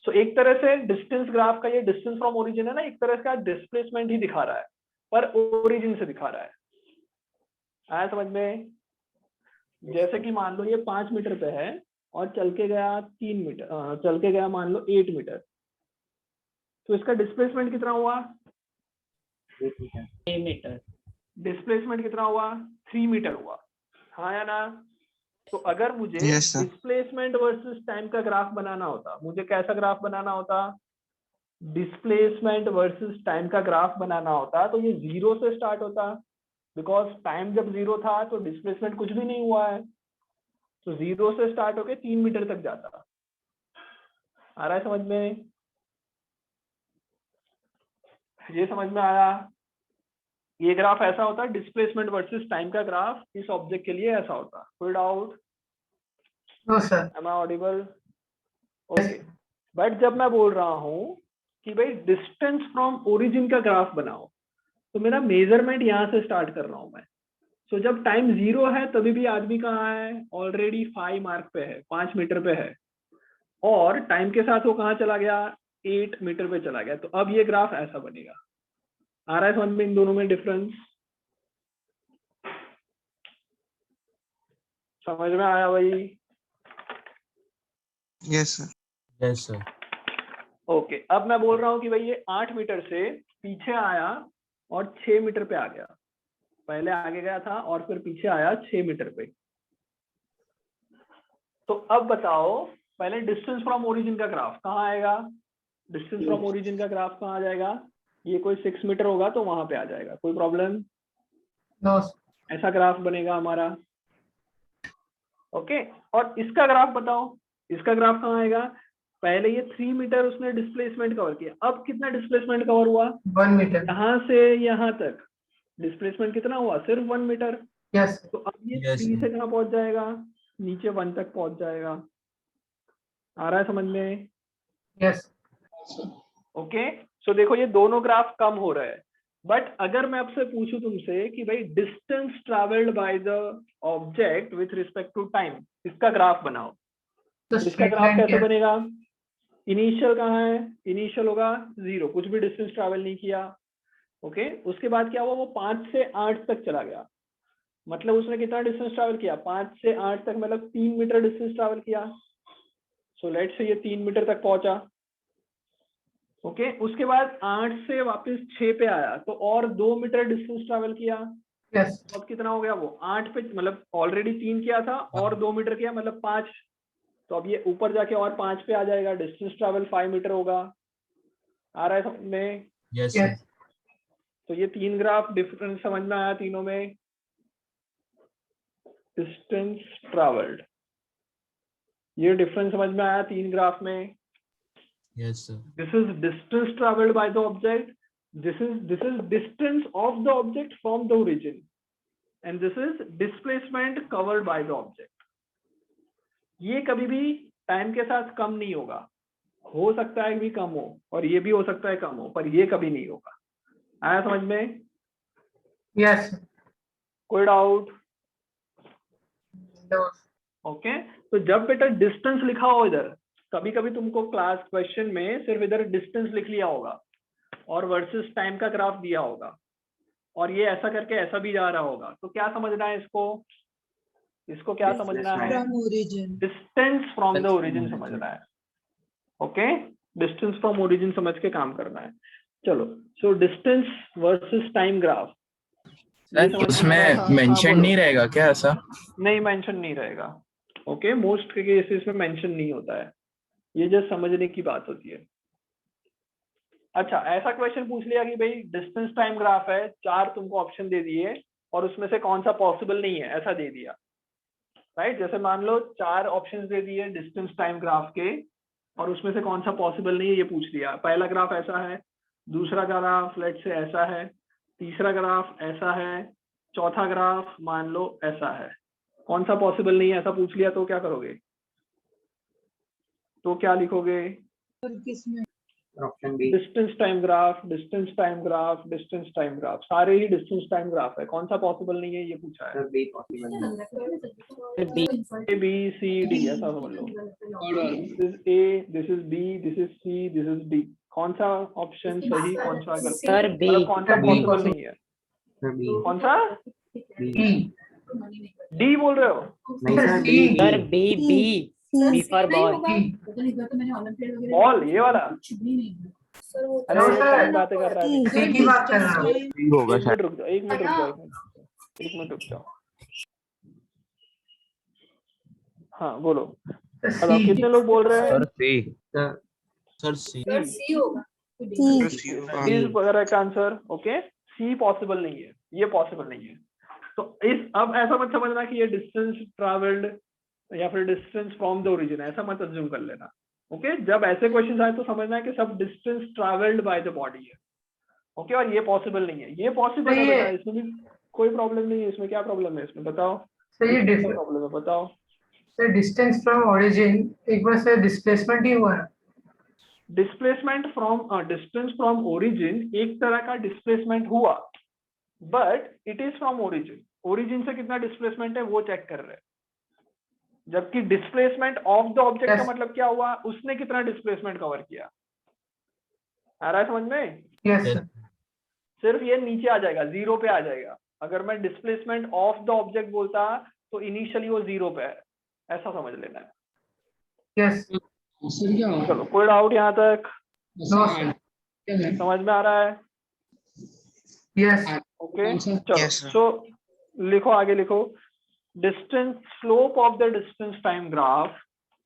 सो एक तरह से डिस्टेंस ग्राफ का ये डिस्टेंस फ्रॉम ओरिजिन है ना, एक तरह से डिस्प्लेसमेंट ही दिखा रहा है, पर ओरिजिन से दिखा रहा है। आया समझ में? जैसे कि मान लो ये 5 मीटर पे है और चल के गया 3 मीटर, चल के गया मान लो 8 मीटर, तो इसका डिस्प्लेसमेंट कितना हुआ? 3 मीटर। डिस्प्लेसमेंट कितना हुआ? 3 मीटर हुआ। हाँ या ना? तो अगर मुझे डिस्प्लेसमेंट वर्सेस टाइम का ग्राफ बनाना होता, मुझे कैसा ग्राफ बनाना होता? डिस्प्लेसमेंट वर्सेस टाइम का ग्राफ बनाना होता, तो ये 0 से स्टार्ट होता, बिकॉज टाइम जब 0 था तो डिस्प्लेसमेंट कुछ भी नहीं हुआ है। तो 0 से स्टार्ट होके 3 मीटर तक जाता। आ रहा है समझ में? ये समझ में आया? ये ग्राफ ऐसा होता है, डिस्प्लेसमेंट वर्सेस टाइम का ग्राफ इस ऑब्जेक्ट के लिए ऐसा होता। कोई doubt? No, sir. Am I audible? Okay, but जब मैं बोल रहा हूं कि भाई डिस्टेंस फ्रॉम ओरिजिन का ग्राफ बनाओ, तो मेरा मेजरमेंट यहां से स्टार्ट कर रहा हूं मैं। सो जब टाइम 0 है तभी भी आदमी कहाँ है? ऑलरेडी 5 मार्क पे है, 5 मीटर पे है, और टाइम के साथ वो कहाँ चला गया? 8 मीटर पे चला गया। तो अब ये ग्राफ ऐसा बनेगा। आ रहा है समझ में इन दोनों में डिफरेंस? समझ में आया भाई? Yes, sir. Yes, sir. Okay, अब मैं बोल रहा हूँ कि भाई ये 8 मीटर से पीछे आया और 6 मीटर पे आ गया। पहले आगे गया था और फिर पीछे आया 6 मीटर पे। तो अब बताओ, पहले डिस्टेंस फ्रॉम ओरिजिन का ग्राफ कहाँ आएगा? डिस्टेंस फ्रॉम ओरिजिन का ग्राफ कहाँ आ जाएगा? ये कोई 6 मीटर होगा तो वहां पे आ जाएगा। कोई प्रॉब्लम? No. ऐसा ग्राफ बनेगा हमारा। ओके, और इसका ग्राफ बताओ, इसका ग्राफ कहाँ आएगा? पहले ये 3 मीटर उसने डिस्प्लेसमेंट कवर किया, अब कितना डिस्प्लेसमेंट कवर हुआ? 1 मीटर। यहाँ से यहाँ तक डिस्प्लेसमेंट कितना हुआ? सिर्फ 1 मीटर। यस। तो अब ये Yes, 3 sir. से कहाँ पहुंच जाएगा? नीचे 1 तक पहुंच जाएगा। आ रहा है समझ में? यस। ओके, सो देखो ये दोनों ग्राफ कम हो रहे हैं, बट अगर मैं आपसे पूछूं तुमसे कि भाई distance travelled by the object with respect to time, इसका ग्राफ बनाओ, तो इसका स्ट्रेट ग्राफ लाइन कैसे क्या? बनेगा? इनिशियल कहाँ है? इनिशियल होगा 0, कुछ भी डिस्टेंस ट्रैवल नहीं किया। ओके, उसके बाद क्या हुआ? वो 5 से 8 तक चला गया, मतलब उसने कितना डिस्टेंस ट्रैवल किया? 5 से 8 तक, मतलब 3 मीटर डिस्टेंस ट्रैवल किया। सो लेट्स से ये 3 मीटर तक पहुंचा। ओके, उसके बाद 8 से वापस 6 पे आया, तो और 2 मीटर डिस्टेंस ट्रैवल किया। यस। अब कितना हो गया? वो 8 पे, मतलब ऑलरेडी 3 किया था और 2 मीटर किया, मतलब 5। तो अब ये ऊपर जाके और 5 पे आ जाएगा, डिस्टेंस ट्रैवल 5 मीटर होगा। आ रहा है समझ में? Yes, sir. तो ये 3 ग्राफ डिफरेंस समझ में आया तीनों में? डिस्टेंस ट्रैवल्ड, ये डिफरेंस समझ में आया 3 ग्राफ में? Yes, sir. This is distance traveled by the object. This is distance of the object from the origin, and this is displacement covered by the object. ये कभी भी टाइम के साथ कम नहीं होगा, हो सकता है भी कम हो और ये भी हो सकता है कम हो, पर ये कभी नहीं होगा। आया समझ में? यस। कोई डाउट? ओके, तो जब बेटा डिस्टेंस लिखा हो इधर, कभी कभी तुमको क्लास क्वेश्चन में सिर्फ इधर डिस्टेंस लिख लिया होगा और वर्सेस टाइम का ग्राफ दिया होगा, और ये ऐसा करके ऐसा भी जा रहा होगा, तो क्या समझना है इसको? इसको क्या समझना है? From origin. Distance from the origin समझना है। ओके, डिस्टेंस फ्रॉम ओरिजिन समझ के काम करना है। चलो, so distance versus time graph, उसमें मेंशन नहीं रहेगा क्या ऐसा? नहीं, मेंशन नहीं रहेगा। ओके, मोस्ट के केसेस में मेंशन नहीं होता है, ये जस्ट समझने की बात होती है। अच्छा, ऐसा क्वेश्चन पूछ लिया कि भाई डिस्टेंस टाइम ग्राफ है, 4 तुमको ऑप्शन दे दिए और उसमें से कौन सा पॉसिबल नहीं है, ऐसा दे दिया, राइट? जैसे मान लो 4 ऑप्शंस दे दिए डिस्टेंस टाइम ग्राफ के और उसमें से कौन सा पॉसिबल नहीं है ये पूछ लिया। पहला ग्राफ ऐसा है, दूसरा ग्राफ लेट से ऐसा है, तीसरा ग्राफ ऐसा है, चौथा ग्राफ मान लो ऐसा है, कौन सा पॉसिबल नहीं है ऐसा पूछ लिया, तो क्या करोगे? तो क्या लिखोगे? किसमें? Option B. Distance time graph, distance time graph, distance time graph, सारे ही डिस्टेंस टाइम ग्राफ है, कौन सा पॉसिबल नहीं है ये पूछा है। बी पॉसिबल नहीं। ए बी सी डी ऐसा समझ लो, this is A, this is B, this is C, this is D, कौन सा ऑप्शन सही, कौन सा गलत, सर बी। मतलब कौन सा पॉसिबल नहीं है? कौन सा? डी बोल रहे हो? नहीं sir, B. Sir B, B B for ball. Ball, ये वाला? अरे No, ये sir. क्या बातें कर रहा है? सी की बात कर रहा हूँ। होगा एक मिनट रुक जाओ, एक मिनट रुक जाओ, एक मिनट रुक जाओ। हाँ बोलो, हेलो, सी। कितने लोग बोल रहे हैं? Sir C. Sir, C. Sir C होगा। Is correct answer. Okay, C possible नहीं है, ये पॉसिबल नहीं है। तो इस, अब ऐसा मत समझना कि ये डिस्टेंस ट्रैवल्ड या फिर डिस्टेंस फ्रॉम द ओरिजिन, ऐसा मत अज्यूम कर लेना। ओके, जब ऐसे क्वेश्चन आए तो समझना है कि सब distance travelled by the body है। ओके, और ये पॉसिबल नहीं है, ये पॉसिबल है बेटा, इसमें भी कोई प्रॉब्लम नहीं है। इसमें क्या प्रॉब्लम है इसमें बताओ? सर ये प्रॉब्लम है बताओ? सर डिस्टेंस फ्रॉम ओरिजिन एक बार से डिस्प्लेसमेंट ही हुआ है। Displacement from distance from origin एक तरह का डिस्प्लेसमेंट हुआ, but it is from origin. Origin से कितना डिस्प्लेसमेंट है वो चेक कर रहे हैं, जबकि डिस्प्लेसमेंट ऑफ द ऑब्जेक्ट का मतलब क्या हुआ, उसने कितना डिस्प्लेसमेंट कवर किया। आ रहा है समझ में? Yes sir. सिर्फ ये नीचे आ जाएगा, 0 पे आ जाएगा। अगर मैं डिस्प्लेसमेंट ऑफ द ऑब्जेक्ट बोलता तो इनिशियली वो 0 पे है, ऐसा समझ लेना है। यस। सर क्या होगा? चलो, कोई डाउट यहाँ तक? नो समझ में आ रहा है? यस। ओके, Yes, चलो, sir. सो लिखो, आगे लिखो। Distance, slope of the distance time graph,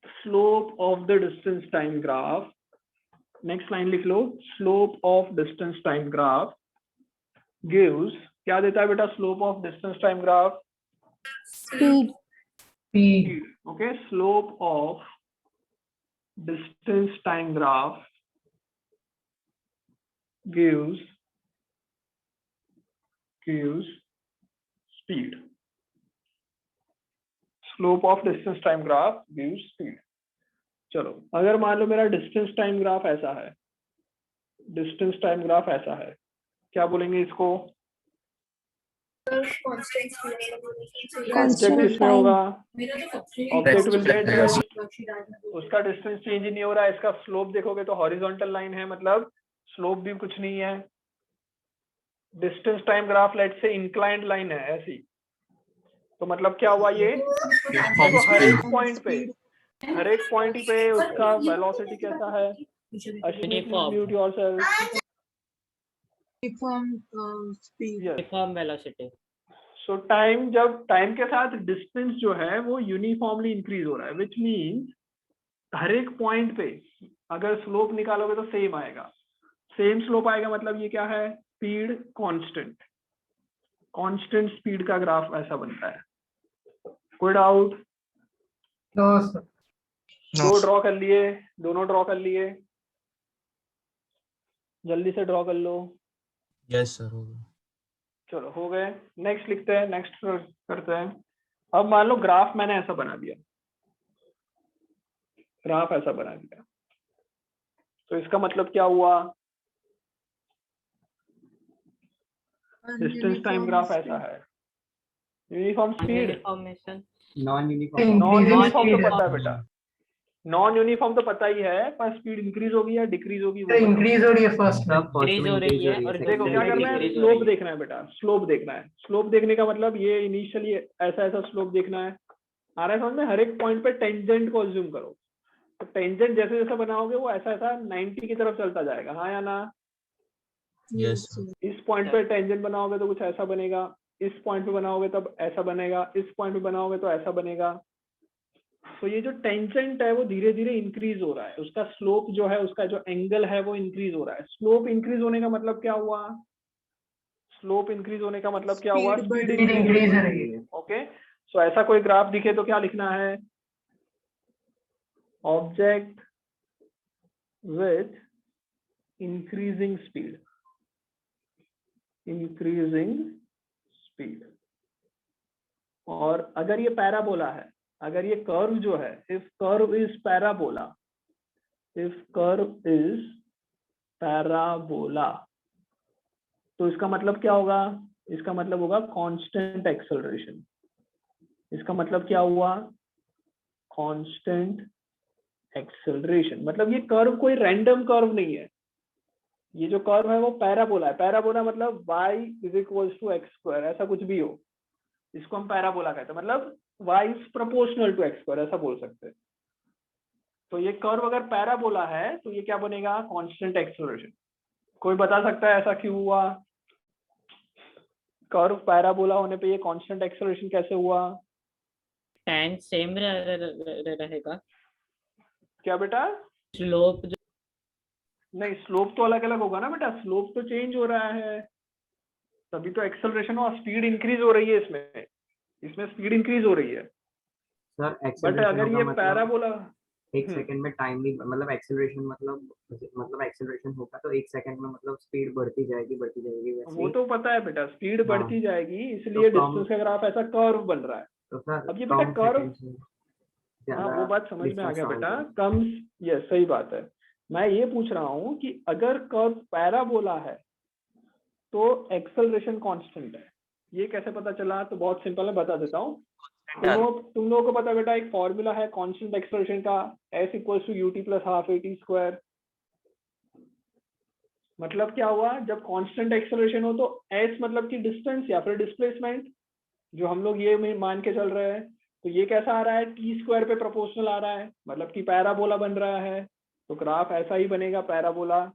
slope of the distance time graph, next line लिख लो, slope of distance time graph gives, क्या देता है बेटा slope of distance time graph? Speed. P. Okay, slope of distance time graph gives speed. Slope of distance time graph gives speed. चलो अगर मान लो मेरा डिस्टेंस टाइम ग्राफ ऐसा है, डिस्टेंस टाइम ग्राफ ऐसा है, क्या बोलेंगे इसको? ऑब्जेक्ट किसमें होगा? Object will be at rest, उसका डिस्टेंस चेंज ही नहीं हो रहा है, इसका स्लोप देखोगे तो हॉरिजॉन्टल लाइन है, मतलब स्लोप भी कुछ नहीं है। डिस्टेंस टाइम ग्राफ लेट से इंक्लाइंड लाइन है ऐसी, तो मतलब क्या हुआ ये? तो हर एक पॉइंट पे उसका वेलोसिटी कैसा है? Ashwini please mute yourself. Uniform velocity. So time के साथ डिस्टेंस जो है वो यूनिफॉर्मली इंक्रीज हो रहा है, विच मीन्स हर एक पॉइंट पे अगर स्लोप निकालोगे तो सेम आएगा, सेम स्लोप आएगा, मतलब ये क्या है? स्पीड कांस्टेंट स्पीड का ग्राफ ऐसा बनता है। कोई डाउट? No, sir. दो ड्रॉ कर लिए, दोनों ड्रॉ कर लिए, जल्दी से ड्रॉ कर लो। यस सर, हो गया। चलो हो गए, नेक्स्ट लिखते हैं, नेक्स्ट करते हैं। अब मान लो ग्राफ मैंने ऐसा बना दिया, ग्राफ ऐसा बना दिया, तो इसका मतलब क्या हुआ? डिस्टेंस टाइम ग्राफ ऐसा है, यूनिफॉर्म स्पीड, नॉन यूनिफॉर्म तो पता है बेटा, नॉन यूनिफॉर्म तो पता ही है, पर स्पीड इंक्रीज होगी या डिक्रीज होगी वो इंक्रीज हो रही है फर्स्ट में। इंक्रीज हो रही है और देखो क्या करना है? स्लोप देखना है बेटा, स्लोप देखना है। स्लोप देखने का मतलब ये इनिशियली ऐसा स्लोप देखना है, आ रहा है समझ में? हर एक पॉइंट पे टेंजेंट को अज्यूम करो, तो टेंजेंट जैसे जैसे बनाओगे वो ऐसा 90 की तरफ चलता जाएगा, हाँ या ना? यस इस पॉइंट पे टेंजेंट बनाओगे तो कुछ ऐसा बनेगा, इस पॉइंट पे बनाओगे तब ऐसा बनेगा, इस पॉइंट पे बनाओगे तो ऐसा बनेगा। तो ये जो टेंजेंट है वो धीरे धीरे इंक्रीज हो रहा है, उसका स्लोप जो है, उसका जो एंगल है वो इंक्रीज हो रहा है। स्लोप इंक्रीज होने का मतलब क्या हुआ? स्लोप इंक्रीज होने का मतलब क्या हुआ? स्पीड इंक्रीज हो रही है। ओके, सो ऐसा कोई ग्राफ दिखे तो क्या लिखना है? ऑब्जेक्ट विथ इंक्रीजिंग स्पीड, और अगर ये पैराबोला है, अगर ये कर्व जो है, इफ कर्व इज पैराबोला, तो इसका मतलब क्या होगा? इसका मतलब होगा कांस्टेंट एक्सेलरेशन। इसका मतलब क्या हुआ? Constant acceleration. मतलब ये कर्व कोई रैंडम कर्व नहीं है, ये जो कर्व है वो पैराबोला है। पैराबोला मतलब y = x², ऐसा कुछ भी हो, इसको हम पैराबोला कहते हैं, मतलब y is proportional to x², ऐसा बोल सकते हैं। तो ये कर्व अगर पैराबोला है तो ये क्या बनेगा? Constant acceleration. कोई बता सकता है ऐसा क्यों हुआ? कर्व पैराबोला होने पे ये कांस्टेंट एक्सेलरेशन कैसे हुआ? tan सेम रहेगा क्या बेटा? स्लोप नहीं, स्लोप तो अलग अलग होगा ना बेटा, स्लोप तो चेंज हो रहा है, तभी तो एक्सेलरेशन और स्पीड इंक्रीज हो रही है। इसमें स्पीड इंक्रीज हो रही है। सर बट अगर ये पैराबोला एक सेकंड में टाइम नहीं, मतलब एक्सेलरेशन मतलब एक्सेलरेशन होगा तो एक सेकंड में मतलब स्पीड बढ़ती जाएगी वैसे वो तो पता है बेटा, स्पीड हाँ। बढ़ती जाएगी, इसलिए तो डिस्टेंस का ग्राफ ऐसा कर्व बन रहा है। तो सर अब ये बेटा कर्व, हाँ वो बात समझ में आ गया बेटा, कम, ये सही बात है। मैं ये पूछ रहा हूँ कि अगर कर्व पैराबोला है तो एक्सेलरेशन कांस्टेंट है, ये कैसे पता चला? तो बहुत सिंपल है, बता देता हूँ। तुम लोगों को पता है बेटा, एक फॉर्मूला है कांस्टेंट एक्सेलरेशन का, S = ut + ½ at²। मतलब क्या हुआ? जब कांस्टेंट एक्सेलरेशन हो तो s मतलब कि डिस्टेंस या फिर डिस्प्लेसमेंट, जो हम लोग ये मान के चल रहे हैं, तो ये कैसा आ रहा है? t² पे प्रोपोर्शनल आ रहा है, मतलब कि पैराबोला बन रहा है। तो ग्राफ ऐसा ही बनेगा, पैराबोला।